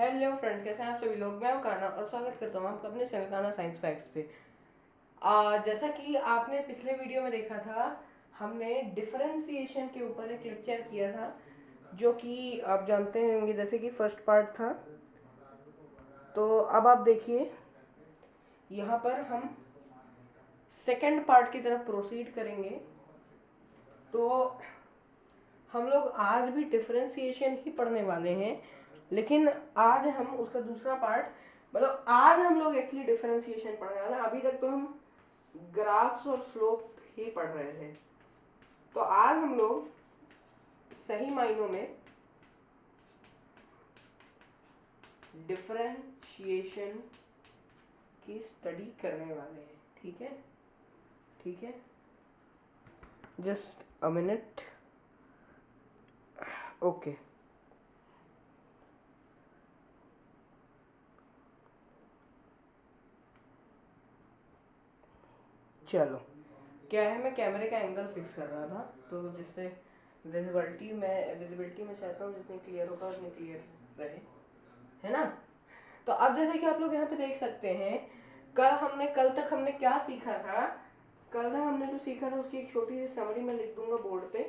Hello friends, कैसे हैं आप सभी लोग। मैं हूं कान्हा और स्वागत करता हूं आपका अपने चैनल कान्हा साइंस फैक्ट्स पे। जैसा कि आपने पिछले वीडियो में देखा था, हमने डिफरेंशिएशन के ऊपर एक लेक्चर किया था, जो कि आप जानते होंगे जैसे कि फर्स्ट पार्ट था। तो अब आप देखिए, यहाँ पर हम सेकंड पार्ट की तरफ प्रोसीड करेंगे। तो हम लोग आज भी डिफरेंशिएशन ही पढ़ने वाले हैं, लेकिन आज हम उसका दूसरा पार्ट, मतलब आज हम लोग एक्चुअली डिफरेंशिएशन पढ़ने वाले हैं। अभी तक तो हम ग्राफ्स और स्लोप ही पढ़ रहे थे। तो आज हम लोग सही मायनों में डिफरेंशिएशन की स्टडी करने वाले हैं। ठीक है, ठीक है, जस्ट अ मिनट। ओके, चलो। क्या है, मैं कैमरे का एंगल फिक्स कर रहा था, तो जिससे विजिबिलिटी में चाहता हूँ जितनी क्लियर होगा उतनी क्लियर रहे, है ना। तो अब जैसे कि आप लोग यहाँ पे देख सकते हैं, कल तक हमने क्या सीखा था। कल तक हमने जो सीखा था उसकी एक छोटी सी समरी मैं लिख दूंगा बोर्ड पे,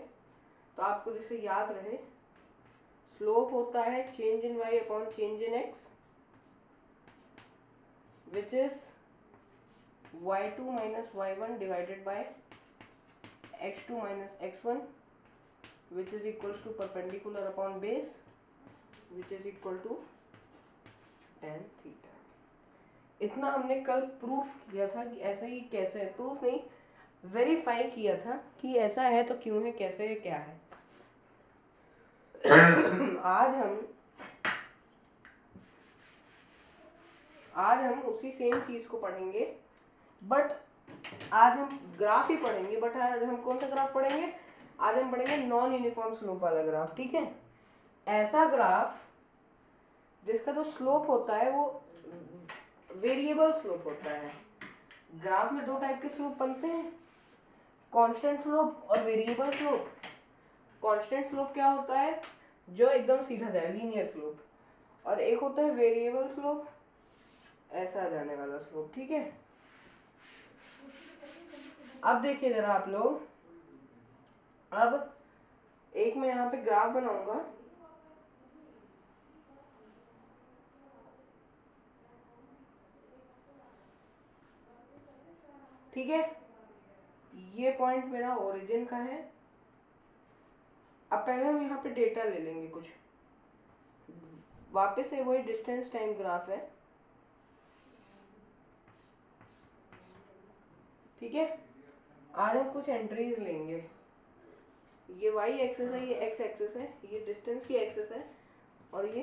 तो आपको जिससे याद रहे। स्लोप होता है change in Y upon change in X, which is y2 minus y1 divided by x2 minus x1, which is equals to perpendicular upon base, which is equal to tan theta। इतना हमने कल proof किया था कि ऐसा ही कैसे है, proof नहीं, वेरीफाई किया था कि ऐसा है तो क्यों है, कैसे है, क्या है। आज हम उसी सेम चीज को पढ़ेंगे, बट आज हम ग्राफ ही पढ़ेंगे। बट आज हम कौन सा ग्राफ पढ़ेंगे? आज हम पढ़ेंगे नॉन यूनिफॉर्म स्लोप वाला ग्राफ। ठीक है, ऐसा ग्राफ जिसका जो स्लोप होता है वो वेरिएबल स्लोप होता है। ग्राफ में दो टाइप के स्लोप बनते हैं, कांस्टेंट स्लोप और वेरिएबल स्लोप। कांस्टेंट स्लोप क्या होता है? जो एकदम सीधा जाए, लीनियर स्लोप। और एक होता है वेरिएबल स्लोप, ऐसा जाने वाला स्लोप। ठीक है, अब देखिए जरा आप लोग, अब एक मैं यहाँ पे ग्राफ बनाऊंगा। ठीक है, ये पॉइंट मेरा ओरिजिन का है। अब पहले हम यहाँ पे डेटा ले लेंगे कुछ, वापस से वही डिस्टेंस टाइम ग्राफ है। ठीक है, आज हम कुछ एंट्रीज लेंगे। ये वाई एक्सेस है, ये एक्स एक्सेस है, ये डिस्टेंस की एक्सेस है और ये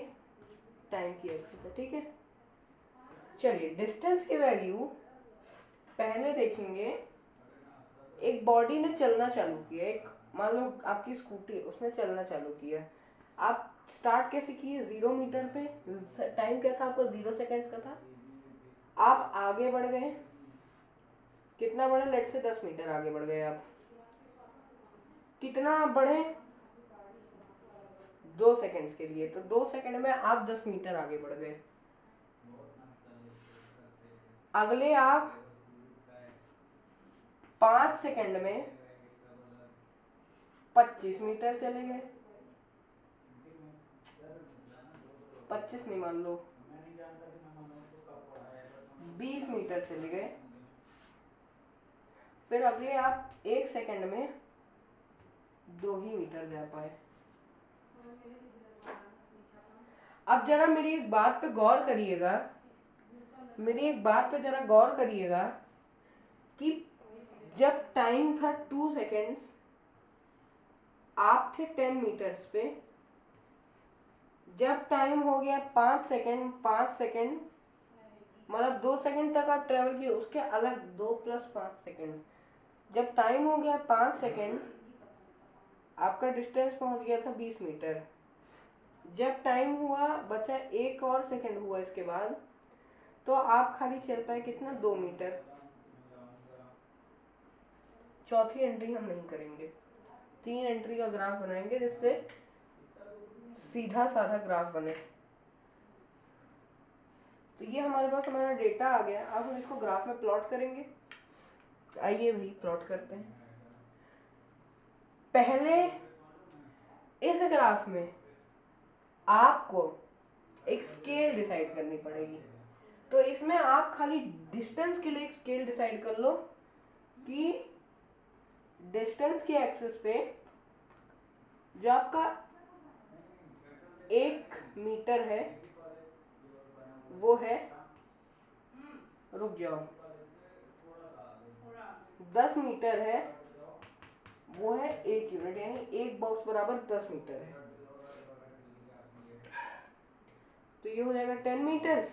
टाइम की एक्सेस है। ठीक है, चलिए डिस्टेंस की वैल्यू पहले देखेंगे। एक बॉडी ने चलना चालू किया, एक मान लो आपकी स्कूटी, उसने चलना चालू किया। आप स्टार्ट कैसे किए? 0 मीटर पे। टाइम क्या था आपका? 0 सेकेंड्स का था। आप आगे बढ़ गए, कितना बढ़े? लेट से 10 मीटर आगे बढ़ गए आप। कितना आप बढ़े? 2 सेकेंड्स के लिए, तो 2 सेकेंड में आप 10 मीटर आगे बढ़ गए। अगले आप 5 सेकेंड में 25 मीटर चले गए। 25 नहीं, मान लो 20 मीटर चले गए। फिर अगले आप 1 सेकेंड में 2 ही मीटर जा पाए। अब जरा मेरी एक बात पे गौर करिएगा, मेरी एक बात पे जरा गौर करिएगा कि जब टाइम था 2 सेकेंड्स, आप थे 10 मीटर्स पे। जब टाइम हो गया 5 सेकेंड, 5 सेकेंड मतलब 2 सेकेंड तक आप ट्रेवल किए, उसके अलग 2 + 5 सेकेंड। जब टाइम हो गया 5 सेकेंड, आपका डिस्टेंस पहुंच गया था 20 मीटर। जब टाइम हुआ बचा 1 और सेकेंड हुआ इसके बाद, तो आप खाली चल पाए कितना? 2 मीटर। चौथी एंट्री हम नहीं करेंगे, 3 एंट्री का ग्राफ बनाएंगे जिससे सीधा साधा ग्राफ बने। तो ये हमारे पास हमारा डेटा आ गया। अब हम इसको ग्राफ में प्लॉट करेंगे। आइए भाई प्लॉट करते हैं। पहले इस ग्राफ में आपको एक स्केल डिसाइड करनी पड़ेगी। तो इसमें आप खाली डिस्टेंस के लिए एक स्केल डिसाइड कर लो कि डिस्टेंस के एक्सिस पे जो आपका 1 मीटर है वो है, रुक जाओ, 10 मीटर है वो है 1 यूनिट, यानी एक बॉक्स बराबर 10 मीटर है। तो ये हो जाएगा 10 मीटर्स,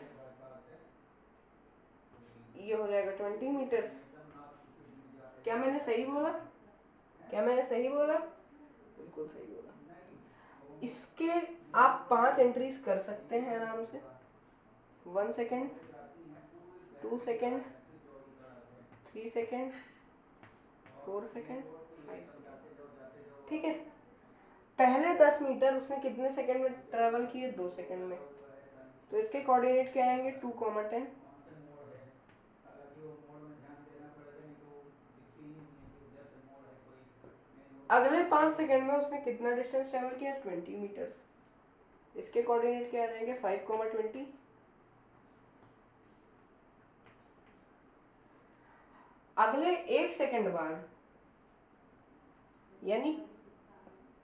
ये हो जाएगा 20 मीटर्स। क्या मैंने सही बोला? क्या मैंने सही बोला? बिल्कुल सही बोला। इसके आप 5 एंट्रीज कर सकते हैं आराम से। 1 second, 2 second, 3 second, 4 second, 5 second. ठीक है। पहले 10 मीटर उसने कितने सेकंड में ट्रेवल किए? 2 सेकंड में। तो इसके कोऑर्डिनेट क्या आएंगे? 2,10। अगले 5 सेकंड में उसने कितना डिस्टेंस ट्रेवल किया? 20 मीटर्स। इसके कोऑर्डिनेट क्या आ जाएंगे? 5,20। अगले 1 सेकंड बाद, यानी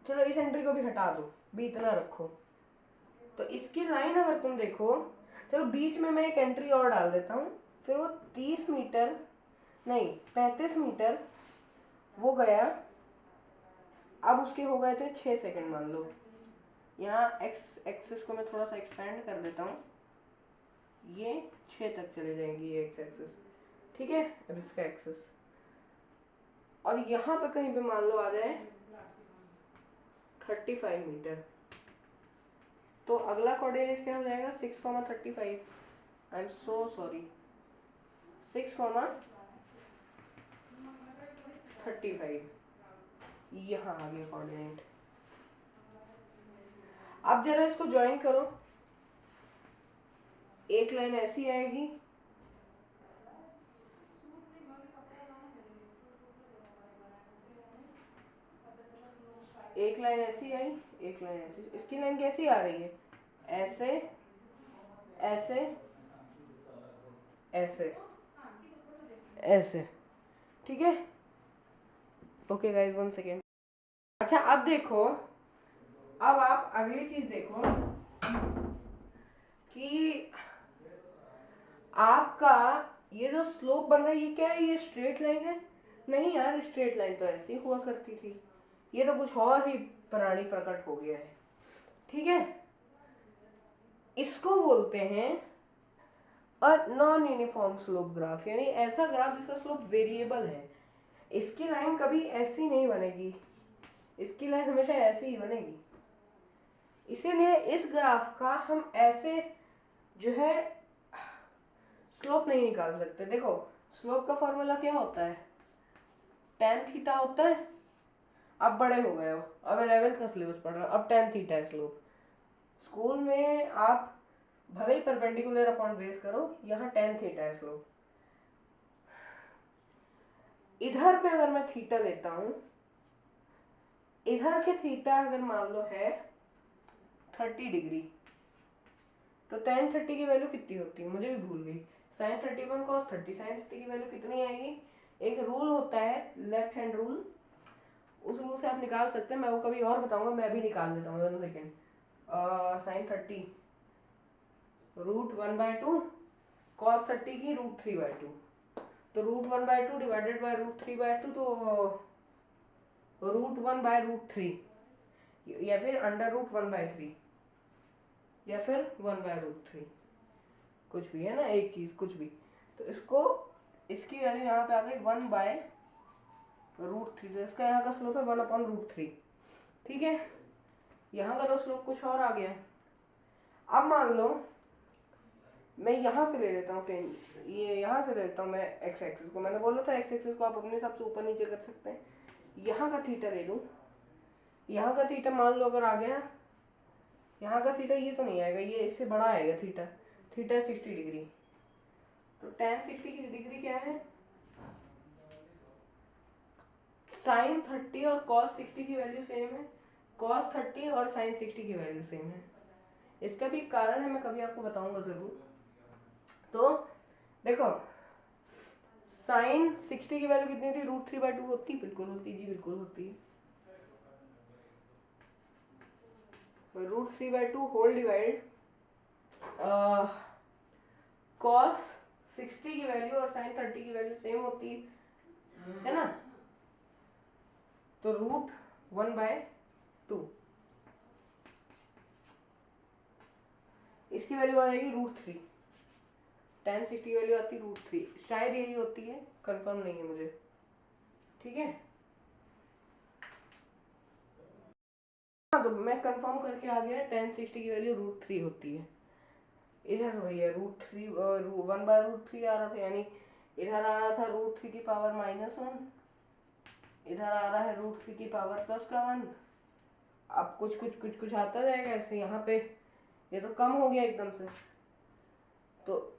चलो इस एंट्री को भी हटा दो, भी इतना रखो। तो इसकी लाइन अगर तुम देखो, चलो बीच में मैं एक एंट्री और डाल देता हूँ, फिर वो 30 मीटर नहीं 35 मीटर वो गया। अब उसके हो गए थे 6 सेकंड मान लो। यहाँ एक्स एक्सिस को मैं थोड़ा सा एक्सपेंड कर देता हूँ, ये 6 तक चले जाएंगी ये एक्स एक्सिस। ठीक है। अब इसका एक्सिस, और यहाँ पे कहीं पे मान लो आ जाए 35 मीटर। तो अगला कोऑर्डिनेट क्या हो जाएगा? 6,35। आई एम सो सॉरी, 6,35 यहाँ आ गया कोऑर्डिनेट। अब जरा इसको ज्वाइन करो। एक लाइन ऐसी आएगी, एक लाइन ऐसी आई, एक लाइन ऐसी। इसकी लाइन कैसी आ रही है? ऐसे ऐसे ऐसे ऐसे। ठीक है। Okay guys, 1 second. अच्छा अब देखो, अब आप अगली चीज देखो कि आपका ये जो स्लोप बन रहा है ये क्या है? ये स्ट्रेट लाइन है? नहीं यार, स्ट्रेट लाइन तो ऐसी हुआ करती थी, ये तो कुछ और ही प्राणी प्रकट हो गया है। ठीक है। इसको बोलते हैं और नॉन यूनिफॉर्म स्लोप ग्राफ, यानी ऐसा ग्राफ जिसका स्लोप वेरिएबल है। इसकी लाइन कभी ऐसी नहीं बनेगी, इसकी लाइन हमेशा ऐसी ही बनेगी। इसीलिए इस ग्राफ का हम ऐसे जो है स्लोप नहीं निकाल सकते। देखो स्लोप का फॉर्मूला क्या होता है? tan थीटा होता है। अब बड़े हो गए हो, अब 11th का सिलेबस पढ़ रहे हो, अब tan थीटा है स्लोप। स्कूल में आप भले ही परपेंडिकुलर अपॉन बेस करो, यहाँ tan थीटा है स्लोप। इधर पे अगर मैं थीटा लेता हूं, इधर के थीटा अगर मान लो है 30 डिग्री, तो tan 30 की वैल्यू कितनी होती है? मुझे भी भूल गई। sin 31 cos 30, sin 30 की वैल्यू कितनी आएगी? एक रूल होता है लेफ्ट हैंड रूल, उस रूल से आप निकाल सकते हैं। मैं वो कभी और बताऊंगा, मैं भी निकाल देता हूँ 1 सेकेंड। sin 30 √1/2 cos 30 की √3/2, तो √1/2 डिवाइडेड बाय √3/2, तो √1/√3, या फिर √1/3, या फिर 1/√3, कुछ भी है ना, एक चीज कुछ भी। तो इसको, इसकी वैल्यू यहाँ पे आ गई 1/√3, तो इसका यहाँ का स्लोप है 1/√3। ठीक है। यहाँ का तो स्लोप कुछ और आ गया। अब मान लो मैं यहाँ से ले लेता हूँ ये यहाँ से ले लेता हूँ मैं एक्स एक्सिस को। मैंने बोला था एक्स एक्सिस को आप अपने हिसाब से ऊपर नीचे कर सकते हैं। यहाँ का थीटा ले लूँ, यहाँ का थीटा मान लो अगर आ गया, यहाँ का थीटा ये तो नहीं आएगा, ये इससे बड़ा आएगा थीटा, थीटा 60 डिग्री। तो tan 60 की डिग्री क्या है? sin 30 और cos 60 की वैल्यू सेम है, cos 30 और sin 60 की वैल्यू सेम है। इसका भी कारण है, मैं कभी आपको बताऊंगा जरूर। तो देखो sin 60 की वैल्यू कितनी थी? √3/2 होती? बिल्कुल होती जी, बिल्कुल होती। √3/2 होल डिवाइड cos 60 की वैल्यू और sin 30 की वैल्यू सेम होती है ना, तो √1/2। इसकी वैल्यू आ जाएगी √3। tan 60 की वैल्यू आती है √3, शायद यही होती है, कंफर्म नहीं है मुझे। ठीक है, हाँ तो मैं कंफर्म करके आ गया, tan 60 की वैल्यू √3 होती है। इधर भैया √3 1/√3 आ रहा था, यानी इधर आ रहा था √3 की पावर -1, इधर आ रहा है √3 की पावर +1। अब कुछ कुछ कुछ कुछ आता जाएगा ऐसे, यहाँ पे ये तो कम हो गया एकदम से, तो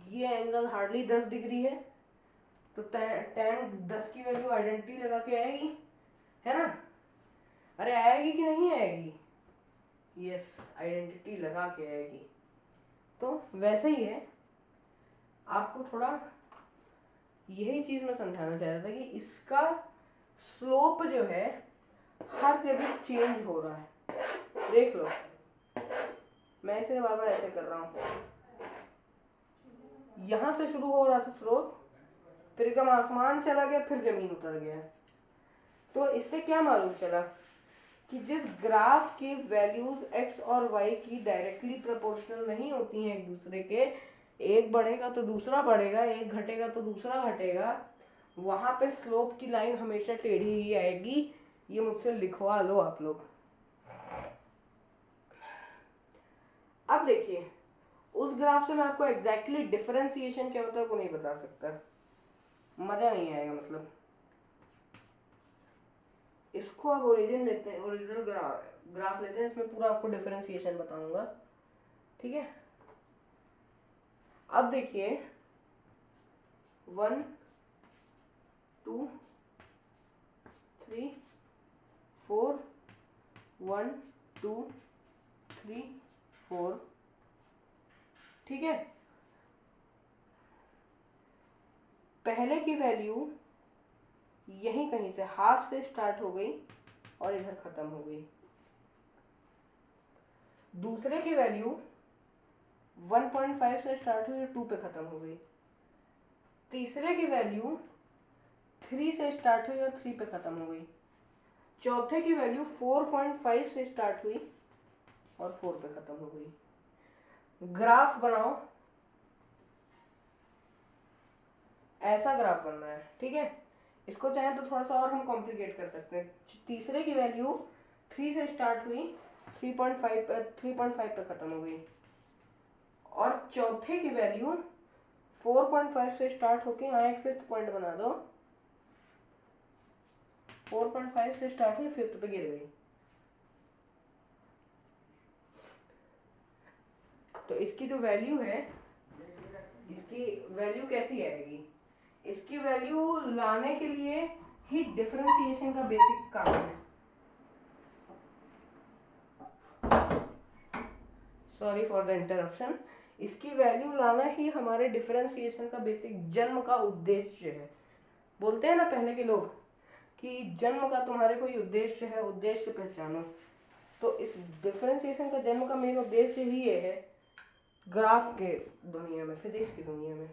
ये एंगल हार्डली 10 डिग्री है, तो tan 10 की वैल्यू आइडेंटिटी लगा के आएगी, है ना? अरे आएगी कि नहीं आएगी? यस, आइडेंटिटी लगा के आएगी। तो वैसे ही है, आपको थोड़ा यही चीज मैं समझाना चाह रहा था कि इसका स्लोप जो है हर जगह चेंज हो रहा है। देख लो, मैं इसे बार बार ऐसे कर रहा हूँ, यहां से शुरू हो रहा था स्लोप, फिर एकदम आसमान चला गया, फिर जमीन उतर गया। तो इससे क्या मालूम चला कि जिस ग्राफ की वैल्यूज x और y की डायरेक्टली प्रोपोर्शनल नहीं होती हैं एक दूसरे के, एक बढ़ेगा तो दूसरा बढ़ेगा, एक घटेगा तो दूसरा घटेगा, वहां पे स्लोप की लाइन हमेशा टेढ़ी ही आएगी। ये मुझसे लिखवा लो आप लोग। अब देखिए, उस ग्राफ से मैं आपको एग्जैक्टली डिफरेंशिएशन क्या होता है वो नहीं बता सकता, मजा नहीं आएगा। मतलब इसको आप ओरिजिन लेते हैं, ओरिजिनल ग्राफ लेते हैं, इसमें पूरा आपको डिफरेंशिएशन बताऊंगा। ठीक है, अब देखिए 1 2 3 4 1 2 3 4, ठीक है। पहले की वैल्यू यहीं कहीं से हाफ से स्टार्ट हो गई और इधर खत्म हो गई। दूसरे की वैल्यू 1.5 से स्टार्ट हुई और 2 पे खत्म हो गई। तीसरे की वैल्यू 3 से स्टार्ट हुई और 3 पे खत्म हो गई। चौथे की वैल्यू 4.5 से स्टार्ट हुई और 4 पे खत्म हो गई। ग्राफ बनाओ, ऐसा ग्राफ बनना है, ठीक है। इसको चाहे तो थोड़ा सा और हम कॉम्प्लिकेट कर सकते हैं। तीसरे की वैल्यू 3 से स्टार्ट हुई, 3.5 पे खत्म हो गई, और चौथे की वैल्यू 4.5 से स्टार्ट होके, यहाँ एक फिफ्थ पॉइंट बना दो, 4.5 से स्टार्ट हुई, फिफ्थ पे गिर गई। तो इसकी जो वैल्यू है, इसकी वैल्यू कैसी आएगी? इसकी वैल्यू लाने के लिए ही डिफरेंशिएशन का बेसिक काम है। Sorry for the interruption. इसकी वैल्यू लाना ही हमारे डिफरेंशिएशन का बेसिक जन्म का उद्देश्य है। बोलते हैं ना पहले के लोग कि जन्म का तुम्हारे कोई उद्देश्य है, उद्देश्य पहचानो। तो इस डिफरेंशिएशन का जन्म का मेन उद्देश्य ही ये है, ग्राफ के दुनिया में, फिजिक्स की दुनिया में।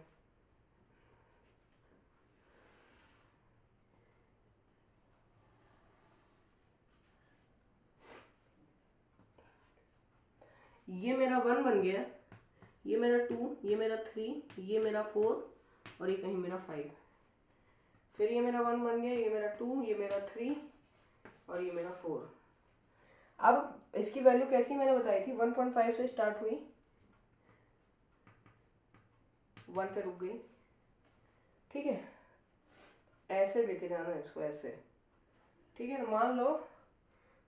ये मेरा 1 बन गया, ये मेरा 2, ये मेरा 3, ये मेरा 4 और ये कहीं मेरा 5। फिर ये मेरा 1 बन गया, ये मेरा 2, ये मेरा 3 और ये मेरा 4। अब इसकी वैल्यू कैसी मैंने बताई थी, 1.5 से स्टार्ट हुई, 1 पे रुक गई, ठीक है। ऐसे लेके जाना है इसको, ऐसे, ठीक है। मान लो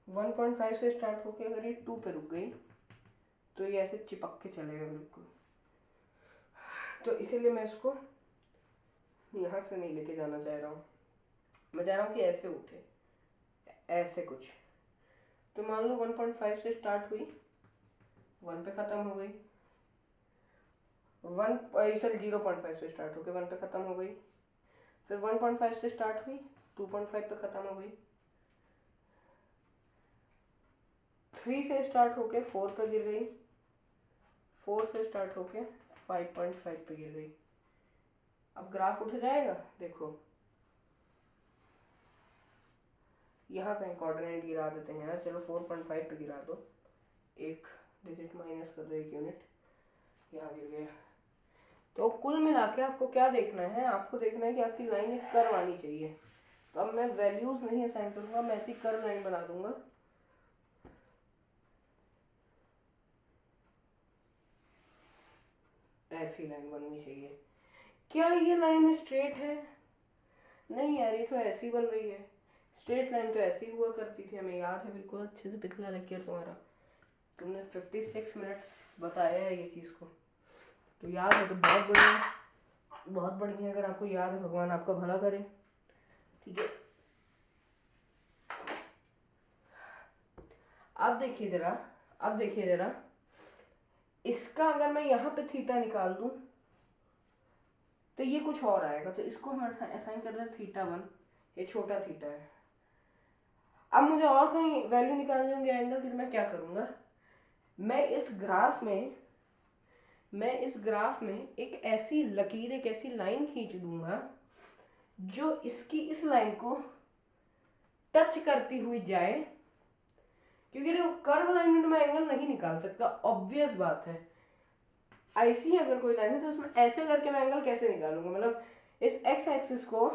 1.5 से स्टार्ट होके अगर ये 2 पे रुक गई तो ये ऐसे चिपक के चलेगा बिल्कुल, तो इसीलिए मैं इसको यहाँ से नहीं लेके जाना चाह रहा हूँ, मैं चाह रहा हूँ कि ऐसे उठे, ऐसे कुछ। तो मान लो 1.5 से स्टार्ट हुई, 1 पे खत्म हो गई, 0.5 से स्टार्ट होकर 1 पे खत्म हो गई, फिर 1.5 से स्टार्ट हुई 2.5 पे खत्म हो गई, 3 से स्टार्ट होके 4 पे गिर गई, 4 से स्टार्ट होके 5.5 पे गिर गई। अब ग्राफ उठ जाएगा, देखो यहाँ पे कोऑर्डिनेट गिरा देते हैं यार, चलो 4.5 पे गिरा दो, एक डिजिट माइनस कर दो, 1 यूनिट, यहाँ गिर गया। तो कुल मिला के आपको क्या देखना है, आपको देखना है कि आपकी लाइन एक कर्व आनी चाहिए। तो अब मैं वैल्यूज नहीं असाइन करूंगा, मैं ऐसी कर्व लाइन बना दूंगा। ऐसी लाइन बननी चाहिए। क्या ये लाइन स्ट्रेट है? नहीं यार, ये तो ऐसी बन रही है। स्ट्रेट लाइन तो ऐसी हुआ करती थी, हमें याद है बिल्कुल अच्छे से, पिछला लेक्चर तुम्हारा, तुमने 56 मिनट्स बताया है ये चीज़ को, तो याद है तो बहुत बढ़िया, बहुत बढ़िया। अगर आपको याद है, भगवान आपका भला करे, ठीक है। अब देखिए जरा, अब देखिए जरा, इसका अगर मैं यहाँ पे थीटा निकाल दूं तो ये कुछ और आएगा, तो इसको हम असाइन कर रहे हैं θ1, ये छोटा थीटा है। अब मुझे और कहीं वैल्यू निकालने होंगे एंगल की, तो मैं क्या करूंगा, मैं इस ग्राफ में एक ऐसी लकीर, एक ऐसी लाइन खींच दूंगा जो इसकी इस लाइन को टच करती हुई जाए, क्योंकि देखो कर्व लाइन में मैं एंगल नहीं निकाल सकता, ऑब्वियस बात है। ऐसी अगर कोई लाइन है तो उसमें ऐसे करके मैं एंगल कैसे निकालूंगा, मतलब इस एक्स एक्सिस को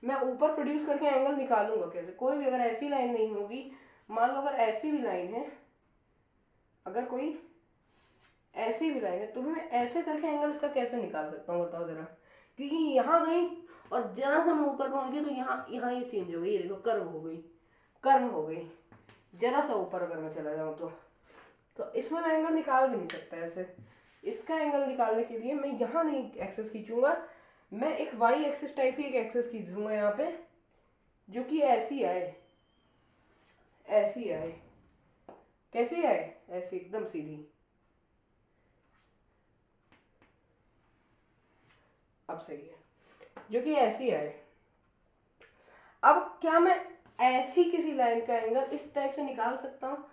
मैं ऊपर प्रोड्यूस करके एंगल निकालूंगा कैसे? कोई भी अगर ऐसी लाइन नहीं होगी, मान लो अगर ऐसी भी लाइन है, अगर कोई ऐसी भी लाइन है, तो मैं ऐसे करके एंगल इसका कैसे निकाल सकता हूँ बताओ जरा? क्योंकि यहाँ गई और जरा सा मैं ऊपर पहुंच गई तो यहाँ ये चेंज हो गई, ये देखो कर्व हो गई, कर्व हो गई। जरा सा ऊपर अगर मैं चला जाऊँ तो इसमें मैं एंगल निकाल भी नहीं सकता ऐसे। इसका एंगल निकालने के लिए मैं यहाँ नहीं एक्सेस खींचूंगा, मैं एक वाई एक्सिस टाइप की एक एक्सेस खींच दूंगा यहाँ पे, जो कि ऐसी आए, ऐसी आए। कैसी आए? ऐसी, एकदम सीधी। अब सही है, जो कि ऐसी आए। अब क्या मैं ऐसी किसी लाइन का एंगल इस टाइप से निकाल सकता हूँ?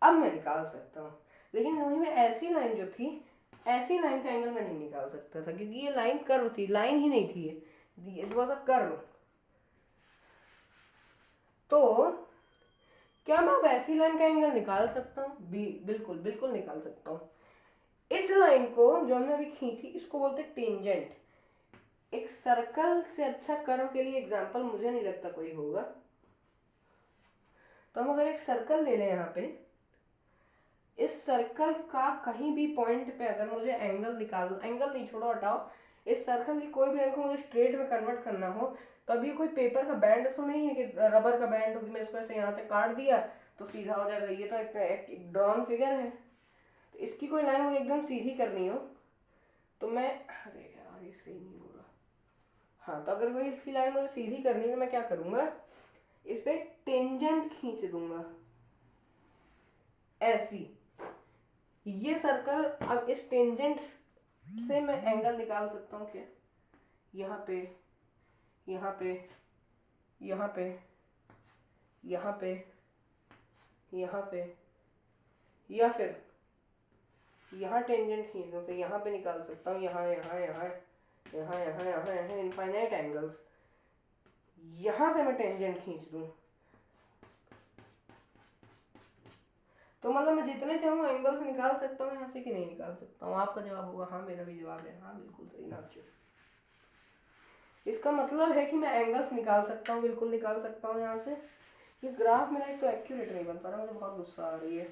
अब मैं निकाल सकता हूँ, लेकिन वहीं में ऐसी लाइन जो थी, ऐसी लाइन का एंगल मैं नहीं निकाल सकता था, क्योंकि ये लाइन कर्व थी, लाइन ही नहीं थी ये, इट वाज अ कर्व। तो क्या मैं वैसी लाइन का एंगल निकाल सकता हूँ? बिल्कुल बिल्कुल निकाल सकता हूँ। इस लाइन को जो हमने अभी खींची, इसको बोलते हैं टेंजेंट। एक सर्कल से अच्छा कर्व के लिए एग्जांपल मुझे नहीं लगता कोई होगा। तो हम अगर एक सर्कल ले लें यहाँ पे, इस सर्कल का कहीं भी पॉइंट पे अगर मुझे एंगल निकालना, एंगल नहीं छोड़ो हटाओ, इस सर्कल की कोई भी लाइन को मुझे स्ट्रेट में कन्वर्ट करना हो, तो अभी कोई पेपर का बैंड तो नहीं है कि रबर का बैंड हो कि मैं इसको ऐसे यहाँ से काट दिया तो सीधा हो जाएगा। ये तो एक ड्रॉन फिगर है। तो इसकी कोई लाइन मुझे एकदम सीधी करनी हो तो मैं, अरे यार ये सही नहीं हो रहा। हाँ, तो अगर वही इसकी लाइन मुझे सीधी करनी है तो मैं क्या करूंगा, इस पे टेंजेंट खींच दूंगा ऐसी। ये सर्कल, अब इस टेंजेंट से मैं एंगल निकाल सकता हूँ क्या? यहाँ पे, यहाँ पे, यहाँ पे, यहाँ पे, यहाँ पे, या फिर यहाँ टेंजेंट खींच दूँ तो यहाँ पे निकाल सकता हूँ, यहाँ यहाँ यहाँ यहाँ यहाँ यहाँ यहाँ इनफाइनाइट एंगल्स। यहाँ से मैं टेंजेंट खींच दूँ तो मतलब मैं जितने चाहूँ एंगल्स निकाल सकता हूँ यहाँ से, कि नहीं निकाल सकता हूँ? आपका जवाब होगा हाँ, मेरा भी जवाब है हाँ, बिल्कुल सही नाचो। इसका मतलब है कि मैं एंगल्स निकाल सकता हूँ, बिल्कुल निकाल सकता हूँ यहाँ से। ये ग्राफ मेरा एक तो एक्यूरेट नहीं बन पा रहा, मुझे बहुत गुस्सा आ रही है।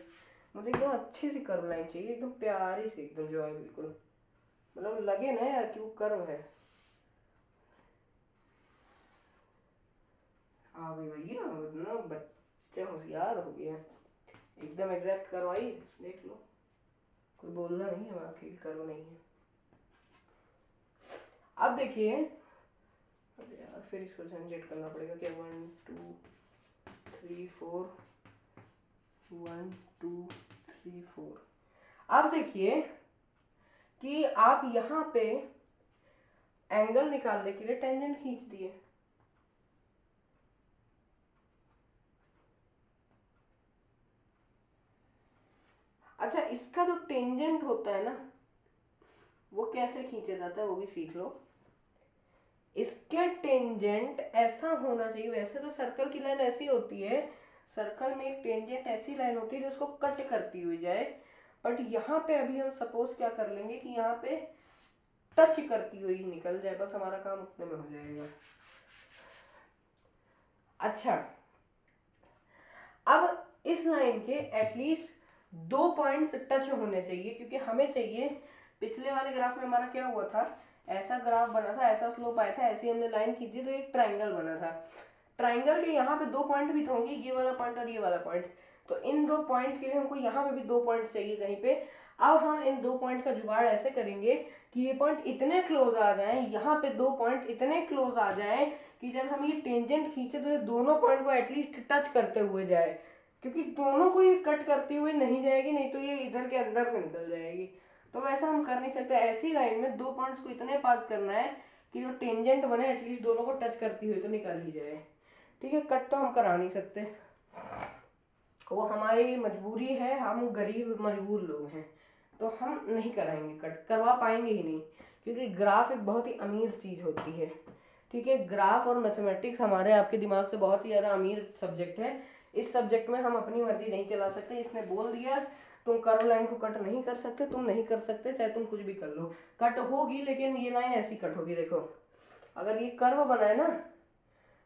मुझे एकदम अच्छी सी कर्व लाइन चाहिए, एकदम प्यारी सी, एकदम जो है बिल्कुल, मतलब लगे ना यार कि वो कर्व है। आ गई भैया, मतलब बच्चे होशियार हो गए, एकदम एग्जैक्ट करवाई, देख लो, कोई बोलना नहीं है, आखिर कर्व नहीं है। अब देखिए, यार फिर इसको जनरेट करना पड़ेगा क्या, 1 2 3 4, 1 2 3 4। अब देखिए कि आप यहाँ पे एंगल निकालने के लिए टेंजेंट खींच दिए। अच्छा, इसका जो टेंजेंट होता है ना, वो कैसे खींचा जाता है वो भी सीख लो। इसके टेंजेंट ऐसा होना चाहिए, वैसे तो सर्कल की लाइन ऐसी होती है, सर्कल में एक टेंजेंट ऐसी लाइन होती है जो उसको कट करती हुई जाए, बट यहाँ पे अभी हम सपोज क्या कर लेंगे कि यहाँ पे टच करती हुई निकल जाए, बस हमारा काम उतने में हो जाएगा। अच्छा, अब इस लाइन के एटलीस्ट 2 पॉइंट्स टच होने चाहिए, क्योंकि हमें चाहिए, पिछले वाले ग्राफ में हमारा क्या हुआ था, ऐसा ग्राफ बना था, ऐसा स्लोप आया था, ऐसी हमने लाइन खींची तो एक ट्राइंगल बना था। ट्राइंगल के यहाँ पे 2 पॉइंट भी तो होंगे, ये वाला पॉइंट और ये वाला पॉइंट, तो इन 2 पॉइंट के लिए हमको यहाँ पे भी 2 पॉइंट चाहिए कहीं पे। अब हम इन 2 पॉइंट का जुगाड़ ऐसे करेंगे कि ये पॉइंट इतने क्लोज आ जाएं, यहाँ पे 2 पॉइंट इतने क्लोज आ जाएं कि जब हम ये टेंजेंट खींचे तो ये दोनों पॉइंट को एटलीस्ट टच करते हुए जाए, क्योंकि दोनों को ये कट करते हुए नहीं जाएगी, नहीं तो ये इधर के अंदर से निकल जाएगी। तो वैसा हम कर नहीं सकते, ऐसी लाइन में 2 पॉइंट्स को इतने पास करना है कि जो टेंजेंट बने एटलीस्ट दोनों को टच करती हुई तो निकल ही जाए। ठीक है, कट तो हम करा नहीं सकते, वो हमारी मजबूरी है, हम गरीब मजबूर लोग हैं, तो हम नहीं कराएंगे, कट करवा पाएंगे ही नहीं, क्योंकि ग्राफ एक बहुत ही अमीर चीज होती है। ठीक है, ग्राफ और मैथमेटिक्स हमारे आपके दिमाग से बहुत ही ज़्यादा अमीर सब्जेक्ट है। इस सब्जेक्ट में हम अपनी मर्जी नहीं चला सकते, इसने बोल दिया तुम कर्व लाइन को कट नहीं कर सकते, तुम नहीं कर सकते, चाहे तुम कुछ भी कर लो, कट होगी, लेकिन ये लाइन ऐसी कट होगी। देखो, अगर ये कर्व बना है ना,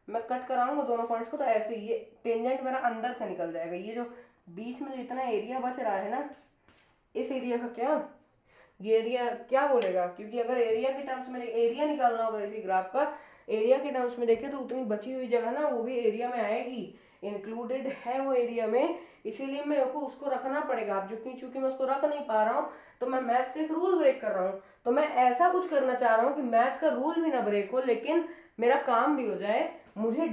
मैं कट कराऊंगा दोनों पॉइंट्स को, तो ऐसे ये टेंजेंट मेरा अंदर से निकल जाएगा, ये जो बीच में जो इतना एरिया बच रहा है ना, इस एरिया का क्या, ये एरिया क्या बोलेगा, क्योंकि अगर एरिया के टर्म्स में एरिया निकालना होगा इसी ग्राफ का, एरिया के टर्म्स में देखें तो उतनी बची हुई जगह ना वो भी एरिया में आएगी, इंक्लूडेड है वो एरिया में, इसीलिए मेरे को उसको रखना पड़ेगा। अब जो चूंकि मैं उसको रख नहीं पा रहा हूँ, तो मैं मैथ्स का एक रूल ब्रेक कर रहा हूँ, तो मैं ऐसा कुछ करना चाह रहा हूँ कि मैथ्स का रूल भी ना ब्रेक हो, लेकिन मेरा काम भी हो जाए। मुझे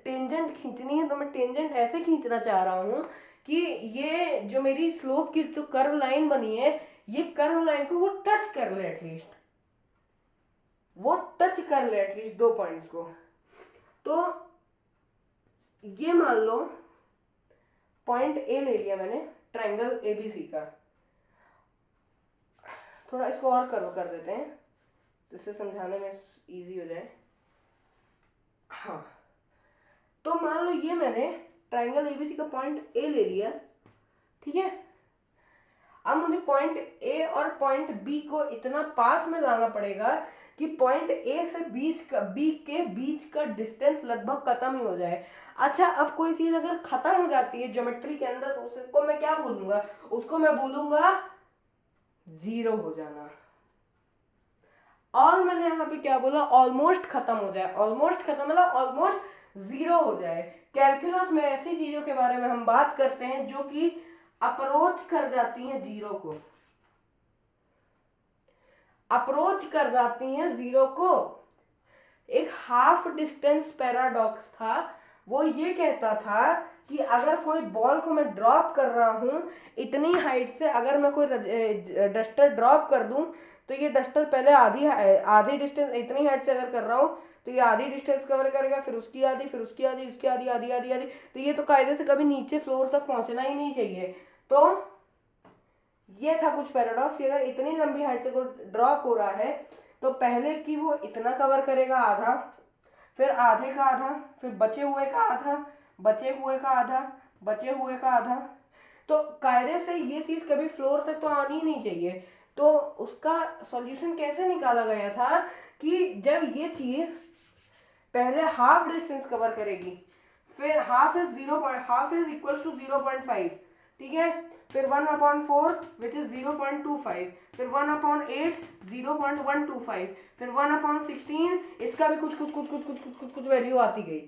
टेंजेंट खींचनी है, तो मैं टेंजेंट ऐसे खींचना चाह रहा हूँ कि ये जो मेरी स्लोप की जो कर्व लाइन बनी है, ये कर्व लाइन को वो टच कर ले एटलीस्ट, वो टच कर ले एटलीस्ट 2 पॉइंट्स को। तो ये मान लो पॉइंट ए ले लिया मैंने, ट्राइंगल एबीसी का, थोड़ा इसको और कर्व कर देते हैं जिससे समझाने में इजी हो जाए। हाँ, तो मान लो ये मैंने ट्राइंगल एबीसी का पॉइंट ए ले लिया, ठीक है। अब मुझे पॉइंट ए और पॉइंट बी को इतना पास में लाना पड़ेगा कि पॉइंट ए से बी के बीच का डिस्टेंस लगभग खत्म ही हो जाए। अच्छा, अब कोई चीज अगर खत्म हो जाती है ज्योमेट्री के अंदर, तो उसको मैं क्या बोलूंगा, उसको मैं बोलूंगा जीरो हो जाना। और मैंने यहाँ पे क्या बोला, ऑलमोस्ट खत्म हो जाए, ऑलमोस्ट खत्म मतलब ऑलमोस्ट जीरो हो जाए। कैलकुलस में ऐसी चीजों के बारे में हम बात करते हैं जो कि अप्रोच कर जाती हैं जीरो को, अप्रोच कर जाती हैं जीरो को। एक हाफ डिस्टेंस पैराडॉक्स था, वो ये कहता था कि अगर कोई बॉल को मैं ड्रॉप कर रहा हूं इतनी हाइट से, अगर मैं कोई डस्टर ड्रॉप कर दूं, तो ये डस्टर पहले आधी डिस्टेंस इतनी हाइट से अगर कर रहा हूं तो ये आधी डिस्टेंस कवर करेगा, फिर उसकी आधी, फिर उसकी आधी, उसकी आधी, आधी आधी आधी, तो ये तो कायदे से कभी नीचे फ्लोर तक पहुंचना ही नहीं चाहिए। तो ये था कुछ पैराडॉक्स, अगर इतनी लंबी हाइट से कोई ड्रॉप हो रहा है तो पहले कि वो इतना कवर करेगा आधा, फिर आधे का आधा, फिर बचे हुए का आधा, बचे हुए का आधा, बचे हुए का आधा, तो कायदे से ये चीज कभी फ्लोर तक तो आनी ही नहीं चाहिए। तो उसका सॉल्यूशन कैसे निकाला गया था कि जब ये चीज पहले हाफ डिस्टेंस कवर करेगी, फिर half is 0. Half is equal to 0.5, ठीक है, फिर 1/4 विच इज 0.25, फिर 1/8 0.125, फिर 1/16, इसका भी कुछ कुछ कुछ कुछ कुछ कुछ कुछ कुछ वैल्यू आती गई,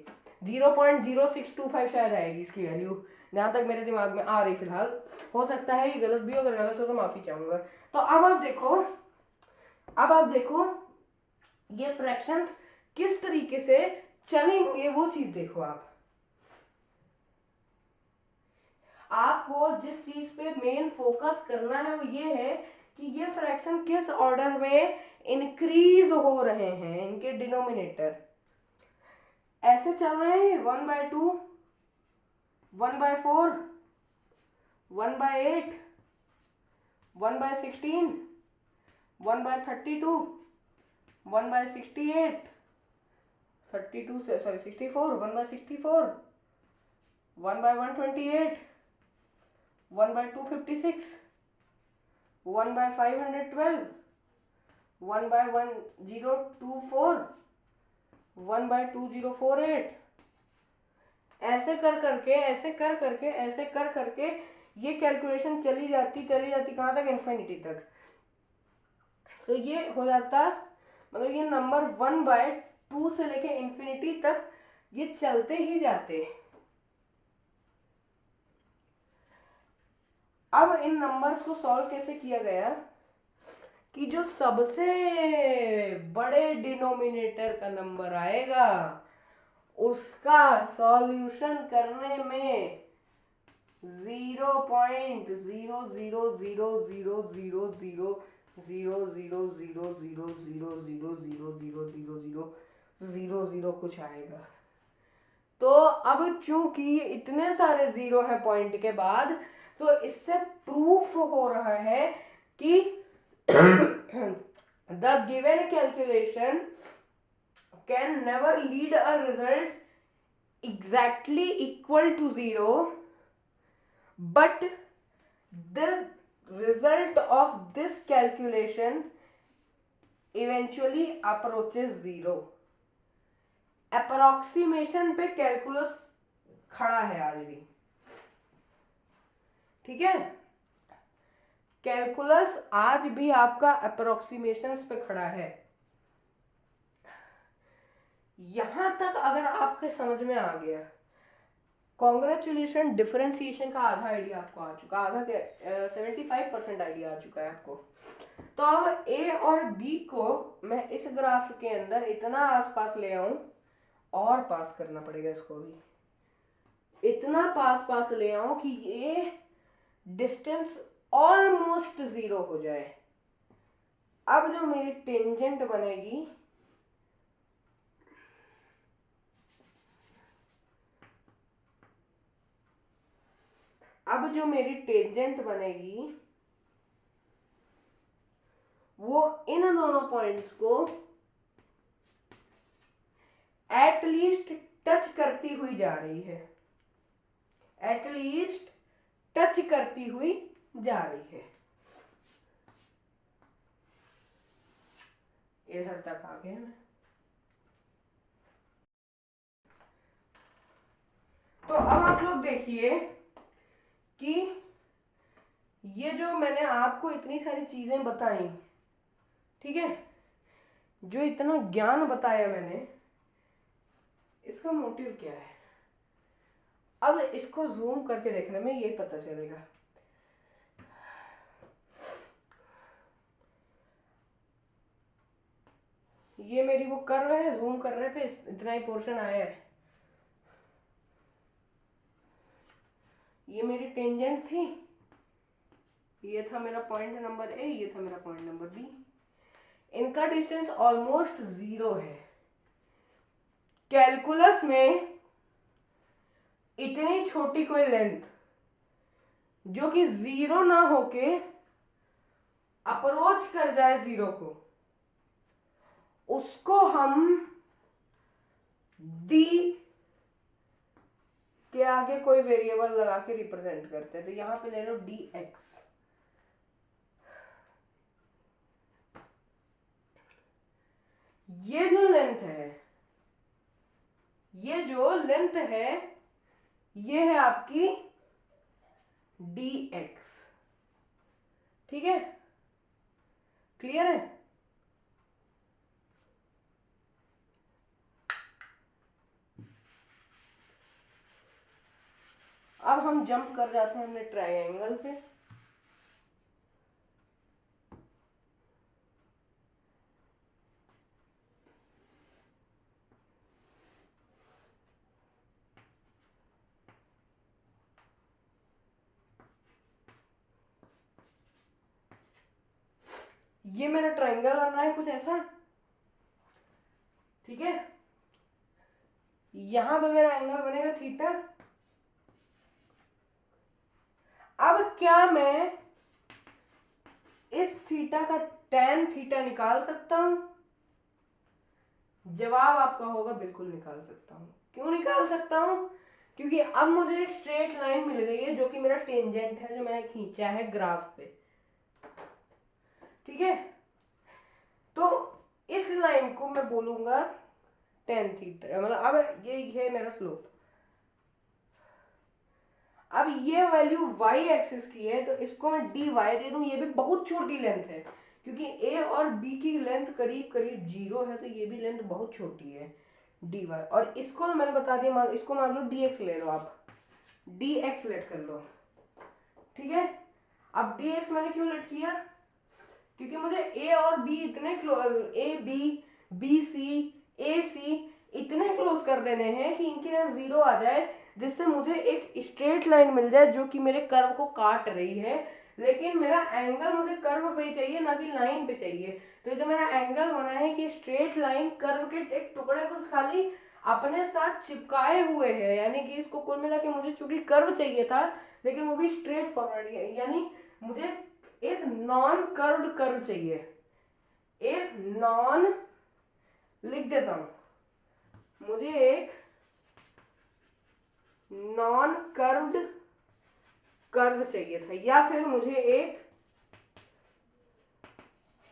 0.0625 शायद आएगी इसकी वैल्यू, जहां तक मेरे दिमाग में आ रही फिलहाल, हो सकता है ये गलत भी हो, अगर गलत हो तो माफी चाहूंगा। तो अब आप देखो ये फ्रैक्शंस किस तरीके से चलेंगे वो चीज देखो। आपको जिस चीज पे मेन फोकस करना है वो ये है कि ये फ्रैक्शन किस ऑर्डर में इंक्रीज हो रहे हैं, इनके डिनोमिनेटर ऐसे चल रहे हैं 1/2, 1/4, 1/8, 1/16, 1/32, 1/68, 32 से सॉरी 64, 1/64, 1/128, 1/256, 1/512, 1/1024, 1/2048, ऐसे कर करके ये कैलकुलेशन चली जाती कहाँ तक, इन्फिनिटी तक। तो ये हो जाता, मतलब ये नंबर 1/2 से लेके इन्फिनिटी तक ये चलते ही जाते। अब इन नंबर्स को सॉल्व कैसे किया गया कि जो सबसे बड़े डिनोमिनेटर का नंबर आएगा उसका सॉल्यूशन करने में 0.000000000000000 कुछ आएगा। तो अब चूंकि इतने सारे जीरो है पॉइंट के बाद, तो इससे प्रूफ हो रहा है कि the given calculation can never lead a result exactly equal to 0, but the result of this calculation eventually approaches 0। Approximation पे कैलकुलस खड़ा है आज भी, ठीक है। कैलकुलस आज भी आपका अप्रोक्सीमेशंस पे खड़ा है। यहां तक अगर आपके समझ में आ गया, कॉन्ग्रेचुलेशन, डिफरेंशिएशन का आधा आइडिया आपको आ चुका, आधा के 75% आइडिया आ चुका है आपको। तो अब ए और बी को मैं इस ग्राफ के अंदर इतना आसपास ले आऊं, और पास करना पड़ेगा इसको भी, इतना पास ले आऊं कि ये डिस्टेंस ऑलमोस्ट 0 हो जाए। अब जो मेरी टेंजेंट बनेगी वो इन दोनों पॉइंट्स को एटलीस्ट टच करती हुई जा रही है, एटलीस्ट टच करती हुई जा रही है। इधर तक आ गए मैं। तो अब आप लोग देखिए कि ये जो मैंने आपको इतनी सारी चीजें बताई, ठीक है, जो इतना ज्ञान बताया मैंने, इसका मोटिव क्या है। अब इसको जूम करके देखने में ये पता चलेगा। ये मेरी वो कर्व है, जूम करने पे इतना ही पोर्शन आया है। ये मेरी टेंजेंट थी, ये था मेरा पॉइंट नंबर ए, ये था मेरा पॉइंट नंबर बी। इनका डिस्टेंस ऑलमोस्ट 0 है। कैलकुलस में इतनी छोटी कोई लेंथ जो कि 0 ना होके अप्रोच कर जाए 0 को, उसको हम डी के आगे कोई वेरिएबल लगा के रिप्रेजेंट करते हैं। तो यहां पे ले लो डी एक्स। ये जो लेंथ है, ये है आपकी डी एक्स, ठीक है, क्लियर है। अब हम जंप कर जाते हैं अपने ट्रायंगल पे। ये मेरा ट्रायंगल बन रहा है कुछ ऐसा, ठीक है। यहां पे मेरा एंगल बनेगा थीटा। अब क्या मैं इस थीटा का tan थीटा निकाल सकता हूं? जवाब आपका होगा बिल्कुल निकाल सकता हूं। क्यों निकाल सकता हूं? क्योंकि अब मुझे एक स्ट्रेट लाइन मिल गई है जो कि मेरा टेंजेंट है, जो मैंने खींचा है ग्राफ पे, ठीक है। तो इस लाइन को मैं बोलूंगा tan थीटा, मतलब अब ये है मेरा स्लोप। अब ये वैल्यू y एक्सिस की है तो इसको मैं dy दे दूं। ये भी बहुत छोटी लेंथ है क्योंकि a और b की लेंथ करीब करीब 0 है, तो ये भी लेंथ बहुत छोटी है dy। और इसको मैंने बता दिया, इसको मान लो dx ले लो, आप dx लेट कर लो, ठीक है। अब dx मैंने क्यों लेट किया? क्योंकि मुझे a और b इतने a b b c a c इतने क्लोज कर देने हैं कि इनकी लेंथ 0 आ जाए, जिससे मुझे एक स्ट्रेट लाइन मिल जाए जो कि मेरे कर्व को काट रही है। लेकिन मेरा एंगल मुझे कर्व पे चाहिए, ना कि लाइन पे चाहिए। तो जो मेरा एंगल बना है कि स्ट्रेट लाइन कर्व के एक टुकड़े को खाली अपने साथ चिपकाए हुए है, यानी कि इसको कुल मिला के मुझे चूंकि कर्व चाहिए था, लेकिन वो भी स्ट्रेट फॉरवर्ड है, यानी मुझे एक नॉन कर्व्ड कर्व चाहिए। एक नॉन, लिख देता हूं, मुझे एक नॉन कर्व्ड कर्व चाहिए था, या फिर मुझे एक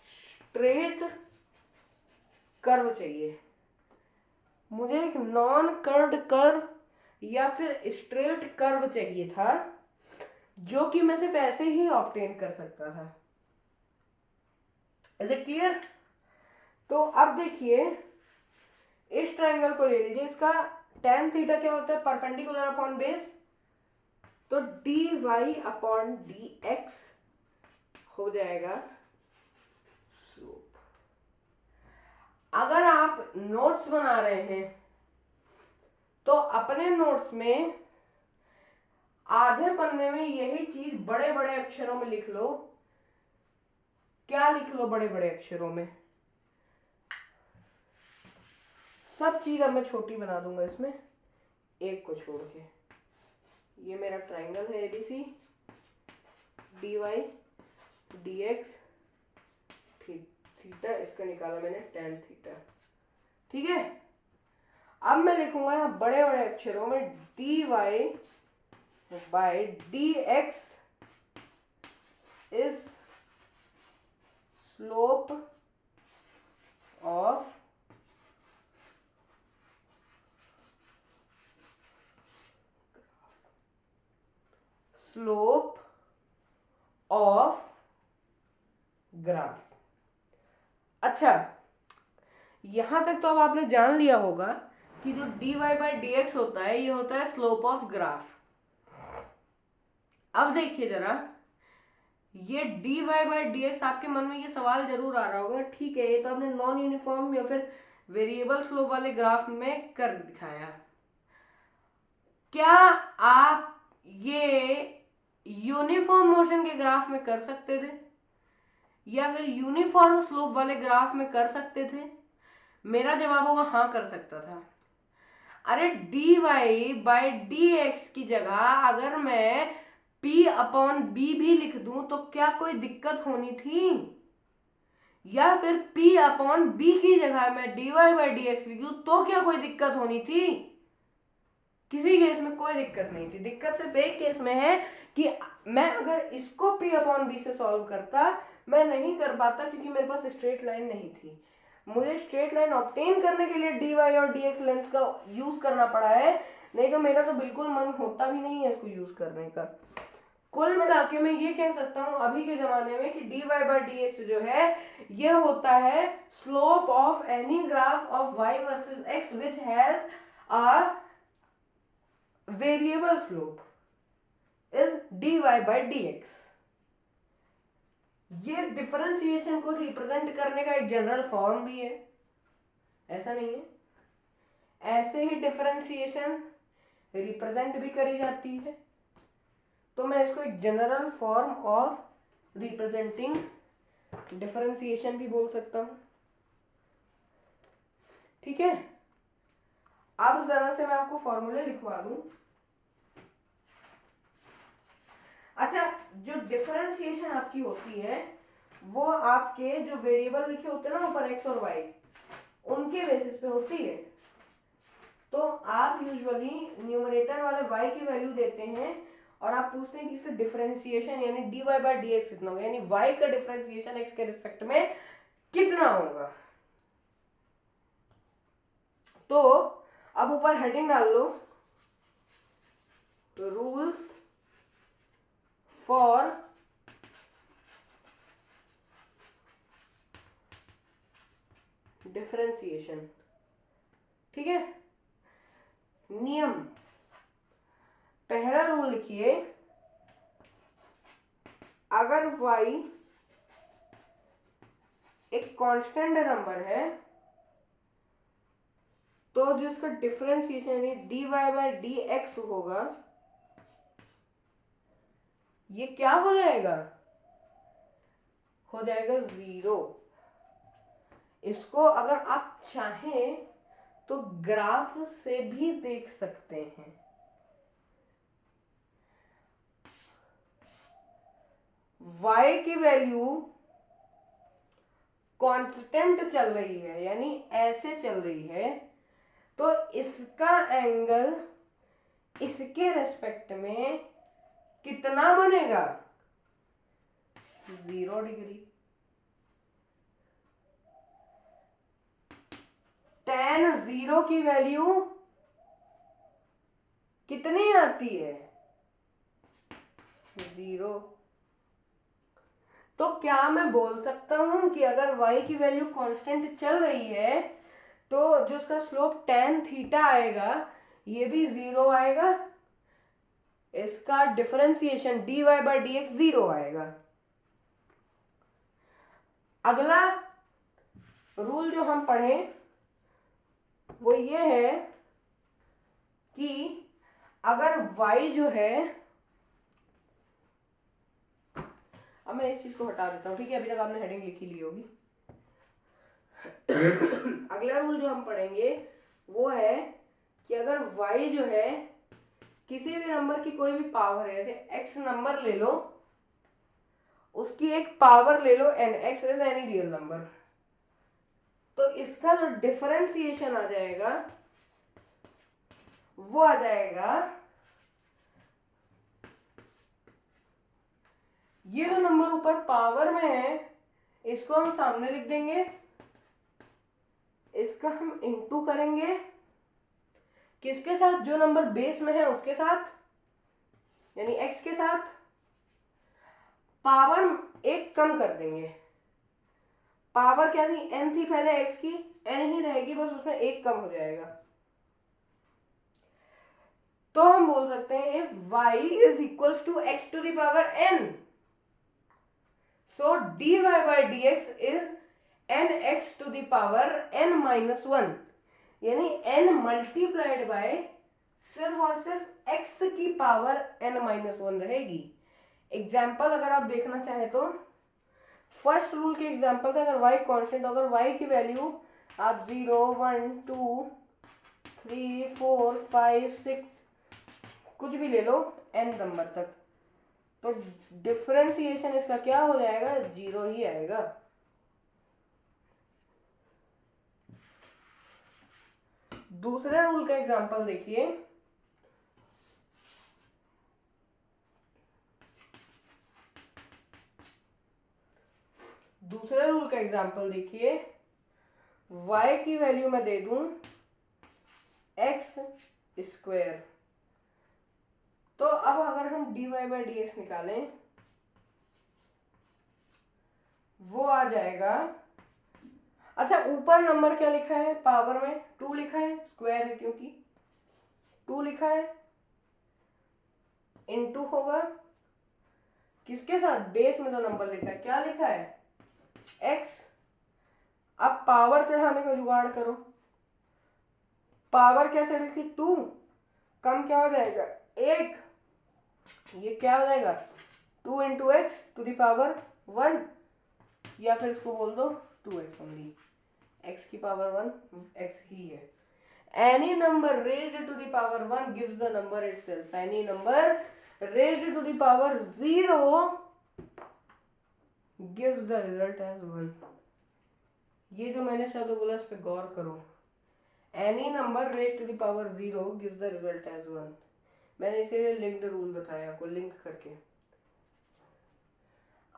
स्ट्रेट कर्व चाहिए। मुझे एक नॉन कर्व्ड कर्व या फिर स्ट्रेट कर्व चाहिए था, जो कि मैं सिर्फ ऐसे ही ऑब्टेन कर सकता था। Is it clear? तो अब देखिए, इस ट्रायंगल को ले लीजिए, इसका tan थीटा क्या होता है? Perpendicular upon base. तो dy अपॉन dx हो जाएगा स्लोप। अगर आप नोट्स बना रहे हैं तो अपने नोट्स में आधे पन्ने में यही चीज बड़े बड़े अक्षरों में लिख लो। क्या लिख लो बड़े बड़े अक्षरों में? सब चीज अब मैं छोटी बना दूंगा इसमें, एक को छोड़ के। ये मेरा ट्रायंगल है एबीसी, dy dx थीटा, इसका निकाला मैंने tan थीटा, ठीक है। अब मैं लिखूंगा यहाँ बड़े बड़े अक्षरों में dy by dx is slope of graph. अच्छा, यहां तक तो अब आपने जान लिया होगा कि जो dy बाई dx होता है, ये होता है स्लोप ऑफ ग्राफ। अब देखिए जरा, ये dy बाई dx, आपके मन में ये सवाल जरूर आ रहा होगा, ठीक है ये तो आपने नॉन यूनिफॉर्म या फिर वेरिएबल स्लोप वाले ग्राफ में कर दिखाया, क्या आप ये यूनिफॉर्म मोशन के ग्राफ में कर सकते थे या फिर यूनिफॉर्म स्लोप वाले ग्राफ में कर सकते थे? मेरा जवाब होगा हाँ, कर सकता था। अरे dy बाई dx की जगह अगर मैं p अपॉन b भी लिख दूं तो क्या कोई दिक्कत होनी थी? या फिर p अपॉन b की जगह मैं dy बाई dx लिख दूं तो क्या कोई दिक्कत होनी थी? किसी केस में कोई दिक्कत नहीं थी। दिक्कत सिर्फ एक केस में है कि मैं अगर इसको p अपॉन b से सॉल्व करता, मैं नहीं कर पाता क्योंकि मेरे पास स्ट्रेट लाइन नहीं थी। मुझे स्ट्रेट लाइन ऑब्टेन करने के लिए dy और dx लेंस का यूज करना पड़ा है, नहीं तो मेरा तो बिल्कुल मन होता भी नहीं है इसको यूज करने का। कुल मिला के मैं ये कह सकता हूँ अभी के जमाने में कि dy बाई dx जो है यह होता है slope of any graph of y versus x which has a variable slope is dy by dx। ये डिफरेंशिएशन को रिप्रेजेंट करने का एक जनरल फॉर्म भी है, ऐसा नहीं है। ऐसे ही डिफरेंशिएशन रिप्रेजेंट भी करी जाती है, तो मैं इसको एक general form of representing differentiation भी बोल सकता हूं। ठीक है, अब जरा से मैं आपको फॉर्मूले लिखवा दूं। अच्छा, जो डिफरेंशिएशन आपकी होती है वो आपके जो वेरिएबल लिखे होते हैं ना ऊपर एक्स और वाई, उनके बेसिस पे होती है। तो आप यूजुअली न्यूमरेटर वाले y की वैल्यू देते हैं और आप पूछते हैं कि इसका डिफरेंशिएशन यानी dy बाय dx कितना होगा, यानी y का डिफरेंशिएशन x के रिस्पेक्ट में कितना होगा। तो अब ऊपर हेडिंग डाल लो, रूल्स फॉर डिफरेंशिएशन। ठीक है, नियम, पहला रूल लिखिए, अगर y एक कांस्टेंट नंबर है तो जो इसका डिफरेंशिएशन यानी dy बाय dx होगा, ये क्या हो जाएगा, हो जाएगा 0। इसको अगर आप चाहें तो ग्राफ से भी देख सकते हैं। y की वैल्यू कांस्टेंट चल रही है यानी ऐसे चल रही है, तो इसका एंगल इसके रेस्पेक्ट में कितना बनेगा, 0 डिग्री। tan 0 की वैल्यू कितनी आती है, 0। तो क्या मैं बोल सकता हूं कि अगर y की वैल्यू कांस्टेंट चल रही है तो जो उसका स्लोप tan थीटा आएगा ये भी 0 आएगा, इसका डिफरेंशिएशन dy बाय dx 0 आएगा। अगला रूल जो हम पढ़े वो ये है कि अगर y जो है, अब मैं इस चीज को हटा देता हूं, ठीक है, अभी तक आपने हेडिंग लिखी ली होगी। अगला रूल जो हम पढ़ेंगे वो है कि अगर y जो है किसी भी नंबर की कोई भी पावर है, जैसे x नंबर ले लो, उसकी एक पावर ले लो n, x is any real number, तो इसका जो डिफरेंशिएशन आ जाएगा वो आ जाएगा, ये जो नंबर ऊपर पावर में है इसको हम सामने लिख देंगे, इसका हम इंटू करेंगे किसके साथ, जो नंबर बेस में है उसके साथ यानी x के साथ, पावर एक कम कर देंगे, पावर क्या थी, n थी पहले x की, n ही रहेगी बस, उसमें एक कम हो जाएगा। तो हम बोल सकते हैं if y is equals to x to the power n, so dy by dx is nx to the power n minus 1, यानी n मल्टीप्लाइड बाय सिर्फ और सिर्फ x की पावर n माइनस 1 रहेगी। एग्जाम्पल अगर आप देखना चाहें तो फर्स्ट रूल के एग्जाम्पल था, अगर y कांस्टेंट, अगर y की वैल्यू आप 0 1 2 3 4 5 6 कुछ भी ले लो n नंबर तक, तो डिफरेंशिएशन इसका क्या हो जाएगा, 0 ही आएगा। दूसरे रूल का एग्जांपल देखिए, दूसरे रूल का एग्जांपल देखिए, y की वैल्यू मैं दे दूं x स्क्वायर, तो अब अगर हम dy बाय dx निकालें वो आ जाएगा, अच्छा ऊपर नंबर क्या लिखा है, पावर में 2 लिखा है, स्क्वायर है क्योंकि 2 लिखा है, इनटू होगा किसके साथ, बेस में जो नंबर लिखा है क्या लिखा है, x। अब पावर चढ़ाने का जुगाड़ करो, पावर क्या चढ़ी थी 2, कम क्या हो जाएगा 1, ये क्या हो जाएगा 2 into x to the power 1, या फिर इसको बोल दो 2x ओनली, x की पावर 1 x ही है। Any number raised to the power 1 gives the number itself. Any number raised to the power 0 gives the result as 1. ये जो मैंने शब्द बोला इस पे गौर करो। Any number raised to the power 0 gives the result as 1. मैंने इसीलिए लिंक्ड रूल बताया आपको, लिंक करके।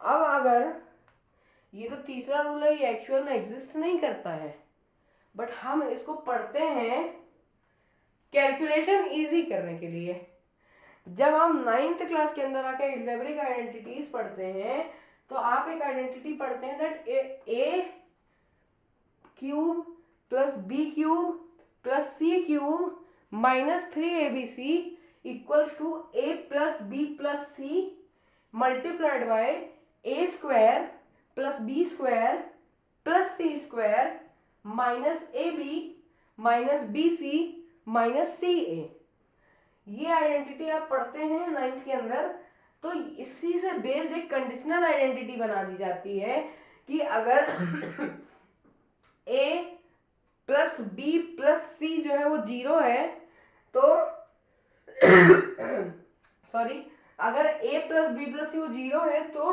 अब अगर ये तो तीसरा रूल है, ये एक्चुअल में एग्जिस्ट नहीं करता है, बट हम इसको पढ़ते हैं कैलकुलेशन इजी करने के लिए। जब हम 9th क्लास के अंदर आके एल्जेब्रिक आइडेंटिटीज पढ़ते हैं तो आप एक आइडेंटिटी पढ़ते हैं that A cube plus B cube plus C cube minus 3abc equals to A plus B plus C multiplied by A square plus B square plus C square minus A B minus B C minus C A. ये identity आप पढ़ते हैं 9th के अंदर, तो इसी से based एक कंडीशनल आइडेंटिटी बना दी जाती है कि अगर a plus B plus c जो है वो 0 है तो सॉरी, अगर a plus B plus c वो 0 है तो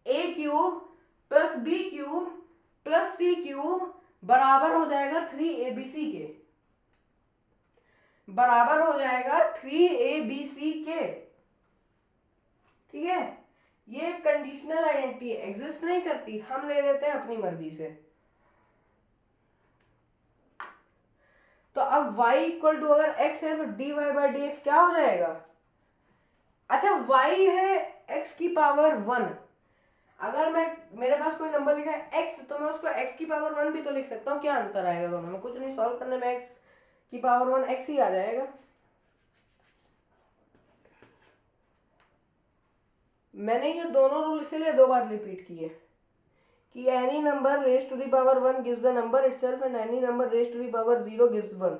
a cube plus B cube plus C cube बराबर हो जाएगा 3abc के, बराबर हो जाएगा 3abc के। ठीक है, ये कंडीशनल आइडेंटिटी एग्जिस्ट नहीं करती, हम ले लेते हैं अपनी मर्जी से। तो अब y इक्वल टू अगर x है तो dy बाई डी एक्स क्या हो जाएगा? अच्छा, y है x की पावर 1। अगर मेरे पास कोई नंबर लिखा है x तो मैं उसको x की पावर 1 भी तो लिख सकता हूँ। क्या अंतर आएगा दोनों में? कुछ नहीं, सॉल्व करने में x की पावर 1 x ही आ जाएगा। मैंने ये दोनों रूल इसीलिए 2 बार रिपीट किए कि any number raise to the power 1 gives the number itself and any number raise to the power 0 gives 1।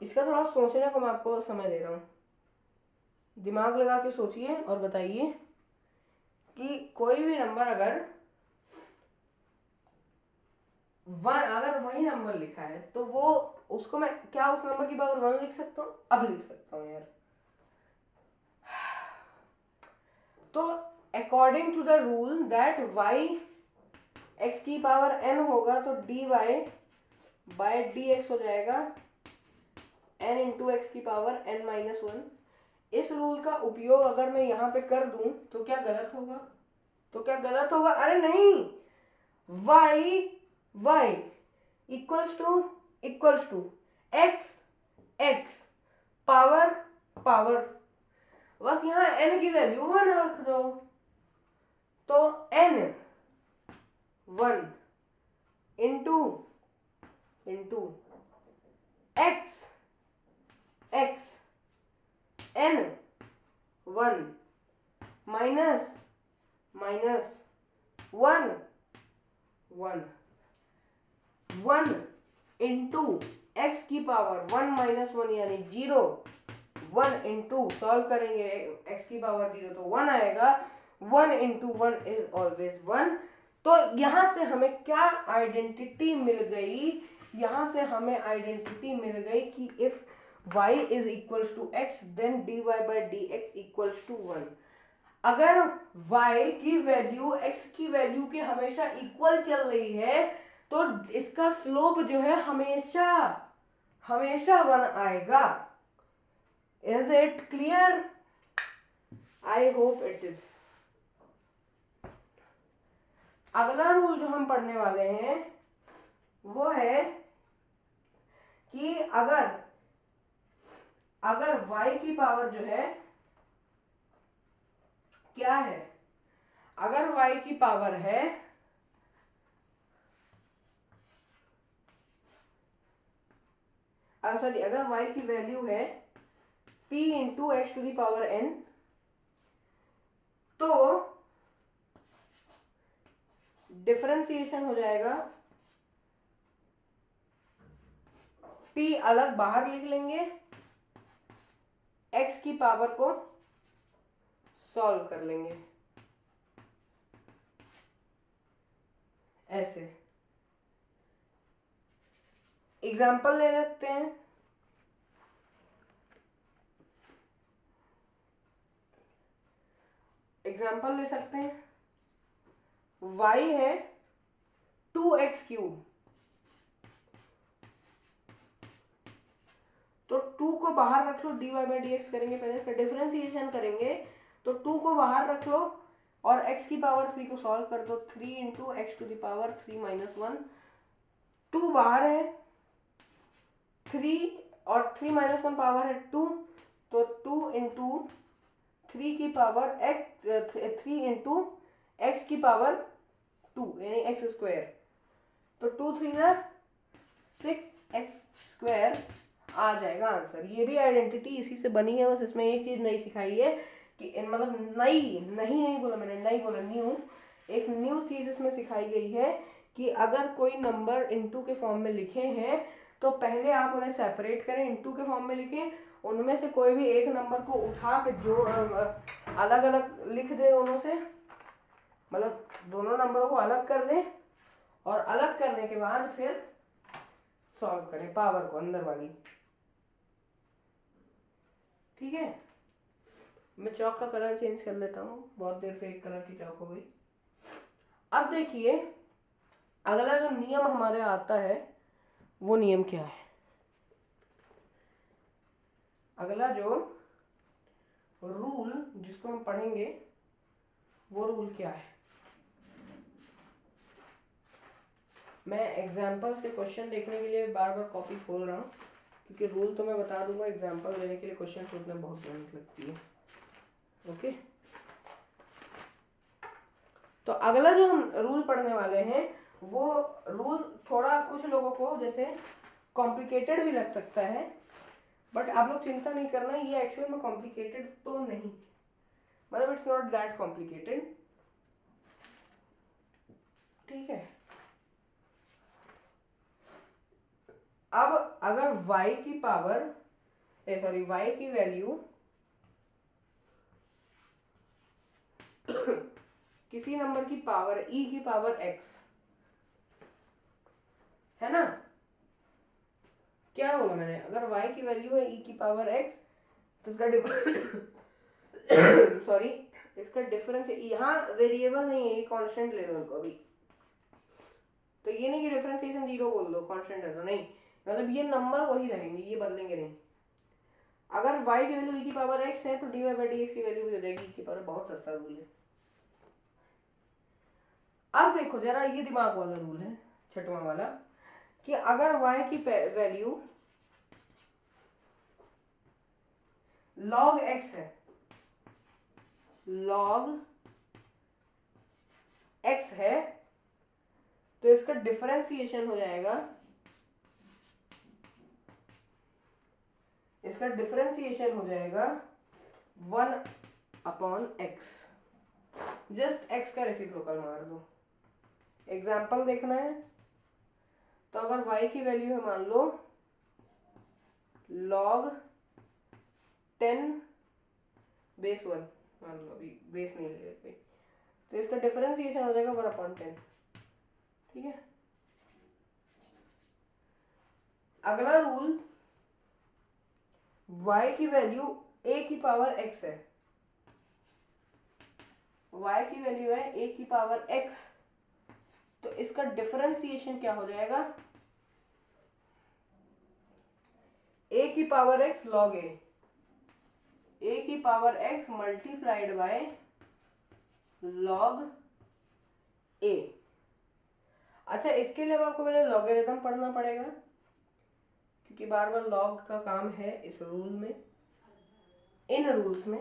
इसका थोड़ा सोचने को मैं आपको समय दे रहा हूँ, दिमाग लगा के सोचिए और बताइए कि कोई भी नंबर अगर वही नंबर लिखा है तो वो उसको मैं क्या उस नंबर की पावर 1 लिख सकता हूँ? अब लिख सकता हूँ यार। तो according to the rule that y x की पावर n होगा तो dy बाय dx हो जाएगा n इंटू एक्स की पावर n माइनस 1। इस रूल का उपयोग अगर मैं यहाँ पे कर दूं तो क्या गलत होगा? तो क्या गलत होगा? अरे नहीं, y equals to x power, बस यहाँ n की वैल्यू 1 रख दो, तो n 1 into x n 1 minus 1 into x की पावर 1 माइनस 1 यानी 0, 1 इंटू सॉल्व करेंगे x की पावर 0 तो 1 आएगा, 1 इंटू 1 इज ऑलवेज 1। तो यहां से हमें क्या आइडेंटिटी मिल गई? यहां से हमें आइडेंटिटी मिल गई कि if y is equals to x then dy by d x equals to 1। अगर y की वैल्यू x की वैल्यू के हमेशा इक्वल चल रही है तो इसका स्लोप जो है हमेशा 1 आएगा। Is it clear? I hope it is. अगला रूल जो हम पढ़ने वाले हैं वो है कि अगर y की पावर जो है क्या है, अगर y की पावर है अगर y की वैल्यू है p into x to the power n तो डिफरेंशिएशन हो जाएगा, p अलग बाहर लिख लेंगे, x की पावर को सॉल्व कर लेंगे ऐसे। एग्जाम्पल ले सकते हैं। एग्जाम्पल ले सकते हैं, y है 2x क्यूब, तो 2 को बाहर रख लो, dy बाई डी एक्स करेंगे पहले, फिर डिफरेंशिएशन करेंगे तो 2 को बाहर रख लो और x की पावर 3 को सॉल्व कर दो, 3 into x to the power 3 minus 1, 2 बाहर है, 3 और 3 माइनस 1 पावर है 2, तो 2 इंटू 3 की पावर x, 3 इंटू एक्स की पावर 2 यानी एक्स स्क्वायर, तो 2 3 जा 6 एक्स स्क्वायर आ जाएगा आंसर। ये भी आइडेंटिटी इसी से बनी है, बस इसमें एक चीज नई सिखाई है कि मतलब नई नहीं बोला मैंने, नई बोला न्यू, एक न्यू चीज इसमें सिखाई गई है कि अगर कोई नंबर इनटू के फॉर्म में लिखे हैं तो पहले आप उन्हें सेपरेट करें, इनटू के फॉर्म में लिखें, उनमें से कोई भी एक नंबर को उठा के जो अलग अलग लिख दे दोनों से, मतलब दोनों नंबरों को अलग कर दें और अलग करने के बाद फिर सॉल्व करें पावर को अंदर वाली। ठीक है, मैं चौक का कलर चेंज कर लेता हूँ, बहुत देर से एक कलर की चौक हो गई। अब देखिए अगला जो नियम हमारे आता है वो नियम क्या है। अगला जो रूल जिसको हम पढ़ेंगे वो रूल क्या है। मैं एग्जाम्पल से क्वेश्चन देखने के लिए बार बार कॉपी खोल रहा हूँ, क्योंकि रूल तो मैं बता दूंगा, एग्जाम्पल देने के लिए क्वेश्चन सोचने में बहुत मेहनत लगती है। ओके, तो अगला जो हम रूल पढ़ने वाले हैं वो रूल थोड़ा कुछ लोगों को जैसे कॉम्प्लिकेटेड भी लग सकता है, बट आप लोग चिंता नहीं करना, ये एक्चुअल में कॉम्प्लिकेटेड तो नहीं, मतलब इट्स नॉट दैट कॉम्प्लिकेटेड। ठीक है, अब अगर y की पावर सॉरी y की वैल्यू किसी नंबर की पावर e की पावर x है ना, क्या बोला मैंने, अगर y की वैल्यू है e की पावर x तो इसका सॉरी इसका डिफरेंस यहाँ वेरिएबल नहीं है, ये कांस्टेंट ले लो इनको अभी, तो ये नहीं कि डिफरेंशिएशन 0 बोल दो कांस्टेंट है तो नहीं, मतलब ये नंबर वही रहेंगे, ये बदलेंगे नहीं। अगर y की वैल्यू e की पावर x है तो dy बाई डी एक्स की वैल्यू भी हो जाएगी e की पावर, बहुत सस्ता रूल है। अब देखो जरा ये दिमाग वाला रूल है छठवां वाला, कि अगर y की वैल्यू log x है, log x है, तो इसका डिफरेंशिएशन हो जाएगा, इसका डिफरेंशिएशन हो जाएगा 1/x, जस्ट x का रेसिप्रोकल मार दो। एग्जाम्पल देखना है तो अगर y की वैल्यू है मान लो log 10 बेस 1, मान लो अभी बेस नहीं ले रहे, तो इसका डिफरेंशिएशन हो जाएगा 1/10। ठीक है, अगला रूल y की वैल्यू a की पावर x है, y की वैल्यू है a की पावर x, तो इसका डिफरेंशिएशन क्या हो जाएगा, a की पावर x log a की power x multiplied by log a। अच्छा, इसके लिए अब आपको पहले लॉगरिथम पढ़ना पड़ेगा, क्योंकि बार बार लॉग का काम है इस रूल में, इन रूल्स में।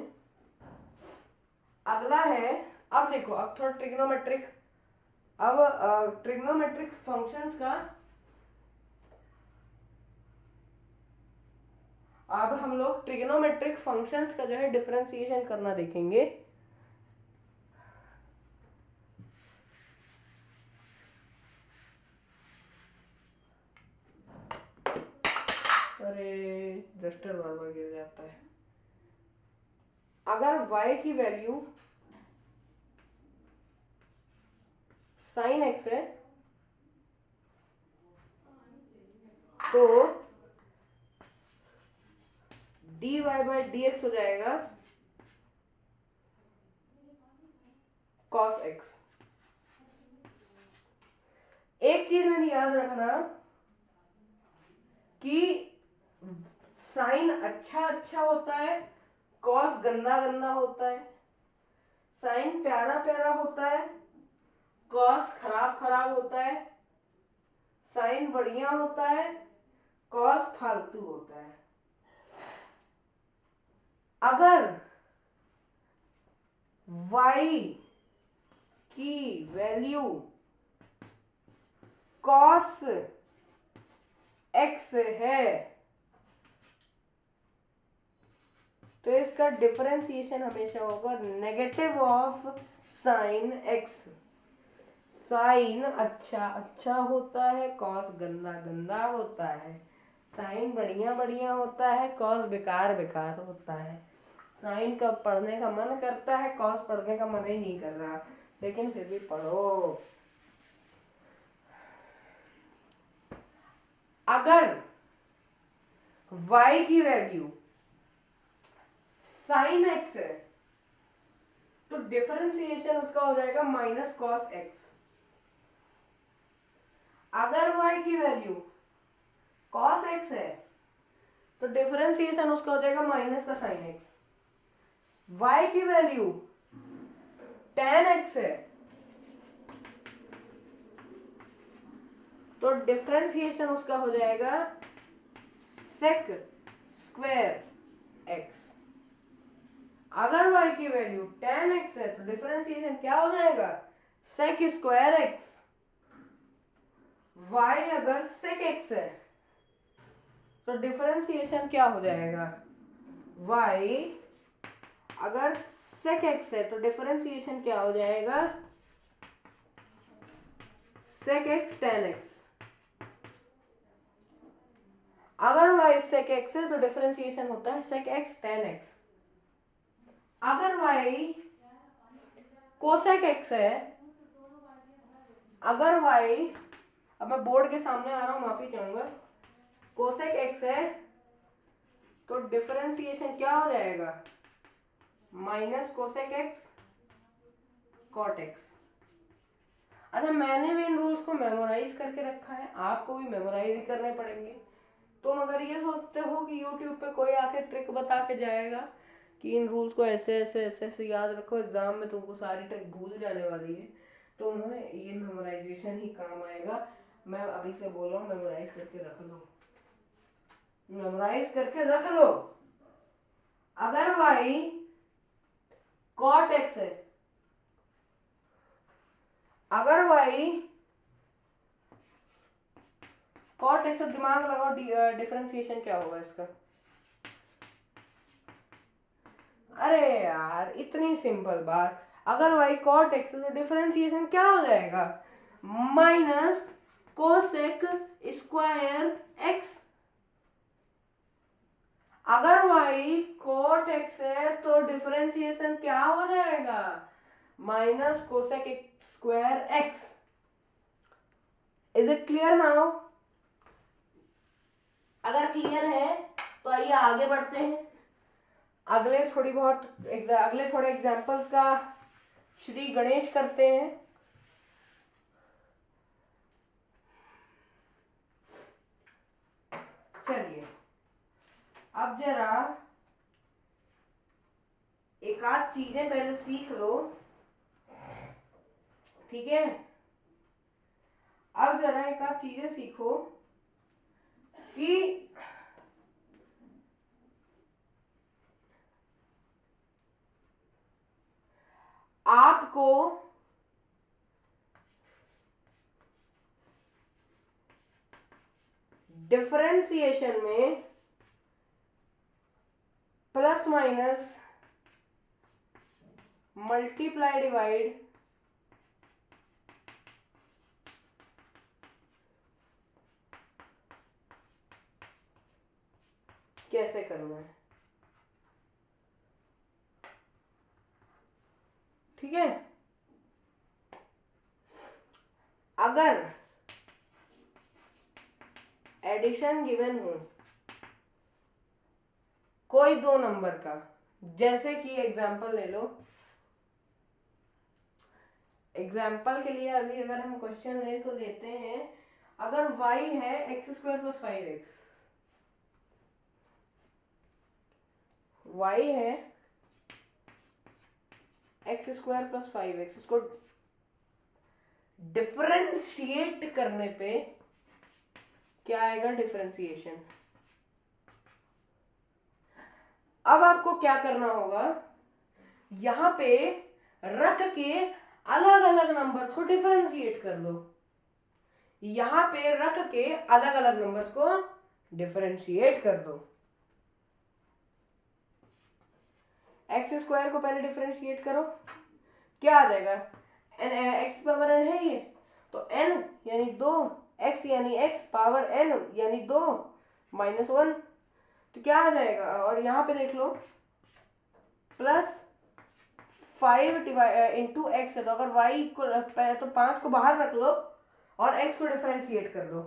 अगला है, अब देखो अब थोड़ा ट्रिग्नोमेट्रिक, अब ट्रिग्नोमेट्रिक फंक्शंस का अब हम लोग ट्रिग्नोमेट्रिक फंक्शंस का जो है डिफरेंशिएशन करना देखेंगे। अरे डस्टर बार बार गिर जाता है। अगर y की वैल्यू sin x है तो dy बाई dx हो जाएगा cos x। एक चीज मैंने याद रखना कि साइन अच्छा अच्छा होता है, कॉस गंदा गंदा होता है। साइन प्यारा प्यारा होता है, कॉस खराब खराब होता है। साइन बढ़िया होता है, कॉस फालतू होता है। अगर y की वैल्यू cos x है तो इसका डिफरेंशिएशन हमेशा होगा negative of sine x। Sine अच्छा अच्छा होता है, कॉस गंदा गंदा होता है। साइन बढ़िया बढ़िया होता है, कॉस बेकार बेकार होता है। साइन का पढ़ने का मन करता है, कॉस पढ़ने का मन ही नहीं कर रहा, लेकिन फिर भी पढ़ो। अगर y की वैल्यू साइन x है तो डिफरेंशिएशन उसका हो जाएगा माइनस कॉस x। अगर y की वैल्यू cos x है तो डिफरेंशिएशन उसका हो जाएगा माइनस का साइन x। y की वैल्यू tan x है तो डिफरेंशिएशन उसका हो जाएगा sec स्क्वायर x। अगर y की वैल्यू tan x है तो डिफरेंशिएशन क्या हो जाएगा sec स्क्वायर x। y अगर sec x है तो डिफरेंशिएशन क्या हो जाएगा y अगर sec x है तो डिफरेंशिएशन क्या हो जाएगा sec x tan x। अगर y sec x है तो डिफरेंशिएशन होता है sec x tan x। अगर y cosec x है, अगर y, अब मैं बोर्ड के सामने आ रहा हूं, माफी चाहूंगा, cosec x है तो डिफरेंशिएशन क्या हो जाएगा minus cosec x cot x। अच्छा, मैंने भी इन रूल्स को मेमोराइज करके रखा है, आपको भी मेमोराइज ही करने पड़ेंगे। तुम अगर ये सोचते हो कि यूट्यूब पे कोई आके ट्रिक बता के जाएगा कि इन रूल्स को ऐसे ऐसे ऐसे ऐसे याद रखो, एग्जाम में तुमको सारी ट्रिक भूल जाने वाली है, तो तुम्हें ये मेमोराइजेशन ही काम आएगा। मैं अभी से बोल रहा हूँ, मेमोराइज करके रख लो, मेमोराइज करके रख लो। अगर y cot x है, अगर y cot x, तो दिमाग लगाओ डिफरेंशिएशन क्या होगा इसका। अरे यार, इतनी सिंपल बात, अगर y cot x है तो डिफरेंशिएशन क्या हो जाएगा माइनस कोसेक स्क्वायर x। अगर y cot x है तो डिफरेंशिएशन क्या हो जाएगा minus cosec square x। Is it clear now? अगर क्लियर है तो आइए आगे बढ़ते हैं। अगले थोड़े एग्जांपल्स का श्री गणेश करते हैं। चलिए अब जरा एक आध चीजें पहले सीख लो, ठीक है। अब जरा एक आध चीजें सीखो कि आपको डिफरेंशिएशन में प्लस माइनस मल्टीप्लाई डिवाइड कैसे करना है। ठीक है, अगर एडिशन गिवन हो कोई दो नंबर का, जैसे कि एग्जांपल ले लो, एग्जाम्पल के लिए अभी अगर हम क्वेश्चन लें तो लेते हैं, अगर y है x square plus 5x, y है एक्स स्क्वायर प्लस 5x, इसको डिफरेंशिएट करने पे क्या आएगा, डिफरेंशिएशन। अब आपको क्या करना होगा, यहां पे रख के अलग अलग नंबर्स को डिफरेंशिएट कर लो, यहां पे रख के अलग अलग नंबर्स को डिफरेंशिएट कर दो। एक्स स्क्वायर को पहले डिफरेंशिएट करो, क्या आ जाएगा, एक्स पावर एन है ये, तो एन यानी 2, एक्स यानी एक्स पावर एन यानी 2 -1, तो क्या आ जाएगा, और यहां पे देख लो प्लस 5 इंटू एक्स है, तो अगर y को तो 5 को बाहर रख लो और x को डिफरेंशिएट कर दो,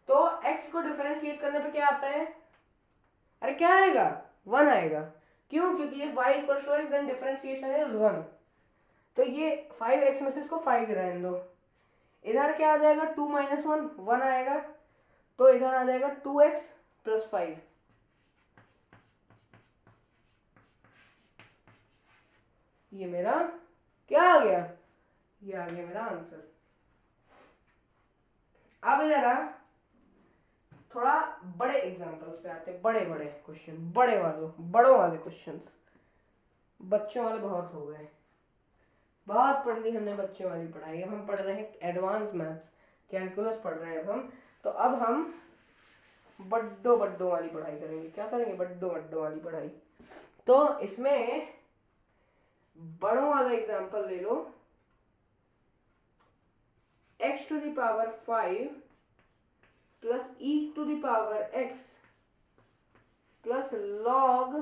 तो x को डिफरेंशिएट करने पे क्या आता है, अरे क्या आएगा, 1 आएगा। क्यों, क्योंकि ये y equal to x, then differentiation is 1, तो ये 5x में से इसको 5 रहने दो, इधर क्या आ जाएगा 2 - 1 1 आएगा, तो इधर आ जाएगा 2x प्लस 5, ये मेरा क्या आ गया, ये आ गया मेरा आंसर। अब जरा थोड़ा बड़े एग्जांपल्स पे आते हैं, बड़े बड़े क्वेश्चन, बड़ों वाले क्वेश्चंस, बच्चों वाले बहुत हो गए, बहुत पढ़ ली हमने बच्चों वाली पढ़ाई, अब हम पढ़ रहे हैं एडवांस मैथ्स, कैलकुलस पढ़ रहे हैं अब हम, तो अब हम बड्डों वाली पढ़ाई करेंगे, क्या करेंगे, बड्डों वाली पढ़ाई। तो इसमें बड़ों वाला एग्जांपल ले लो, x to the power 5 plus e to the power x plus log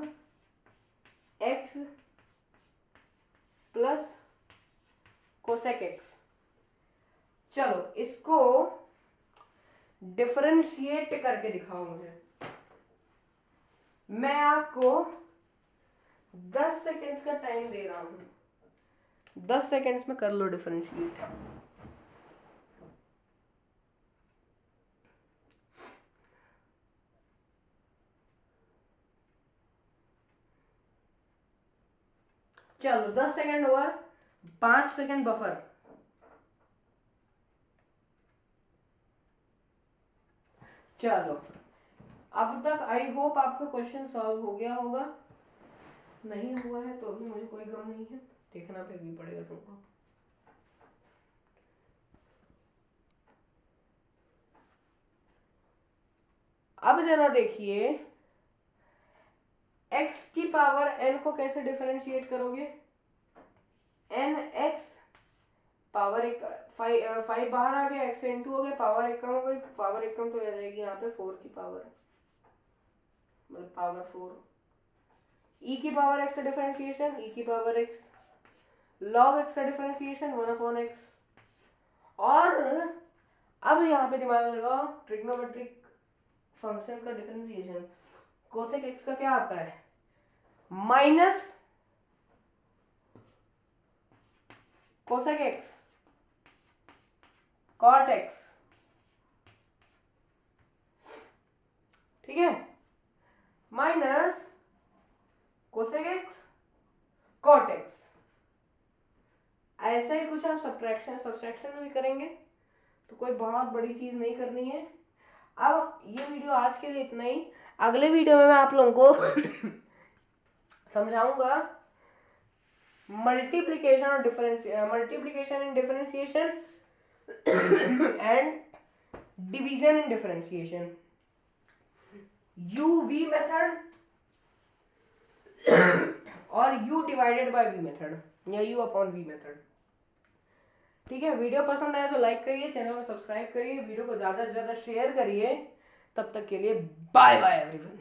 x plus cosec x। चलो इसको डिफरेंशिएट करके दिखाओ मुझे, मैं आपको 10 सेकेंड्स का टाइम दे रहा हूं, 10 सेकेंड्स में कर लो डिफरेंशिएट। चलो 10 सेकेंड हुआ, 5 सेकेंड बफर। चलो अब तक आई होप आपका क्वेश्चन सॉल्व हो गया होगा, नहीं हुआ है तो भी मुझे कोई गम नहीं है, देखना फिर भी पड़ेगा तुमको। अब जरा देखिए, x की पावर n को कैसे डिफरेंशिएट करोगे, n x पावर एक 5 बाहर आ गया, x इंटू हो गया, पावर एक कम हो गई, पावर एक कम तो आ जाएगी यहाँ पे 4 की पावर, मतलब पावर 4, e की पावर x का डिफरेंशिएशन e की पावर x, log x का डिफरेंशिएशन 1/x, और अब यहाँ पे दिमाग लगाओ, ट्रिग्नोमेट्रिक फंक्शन का डिफरेंशिएशन, कोसेक x का क्या आता है, minus cosec x cot x, ठीक है, minus cosec x cot x। ऐसा ही कुछ हम सब्ट्रैक्शन में भी करेंगे, तो कोई बहुत बड़ी चीज नहीं करनी है। अब ये वीडियो आज के लिए इतना ही, अगले वीडियो में मैं आप लोगों को समझाऊंगा मल्टीप्लिकेशन और multiplication in differentiation and division in differentiation, UV method और U divided by V method या U अपॉन V मेथड। ठीक है, वीडियो पसंद आया तो लाइक करिए, चैनल को सब्सक्राइब करिए, वीडियो को ज्यादा से ज्यादा शेयर करिए। तब तक के लिए बाय बाय एवरीवन।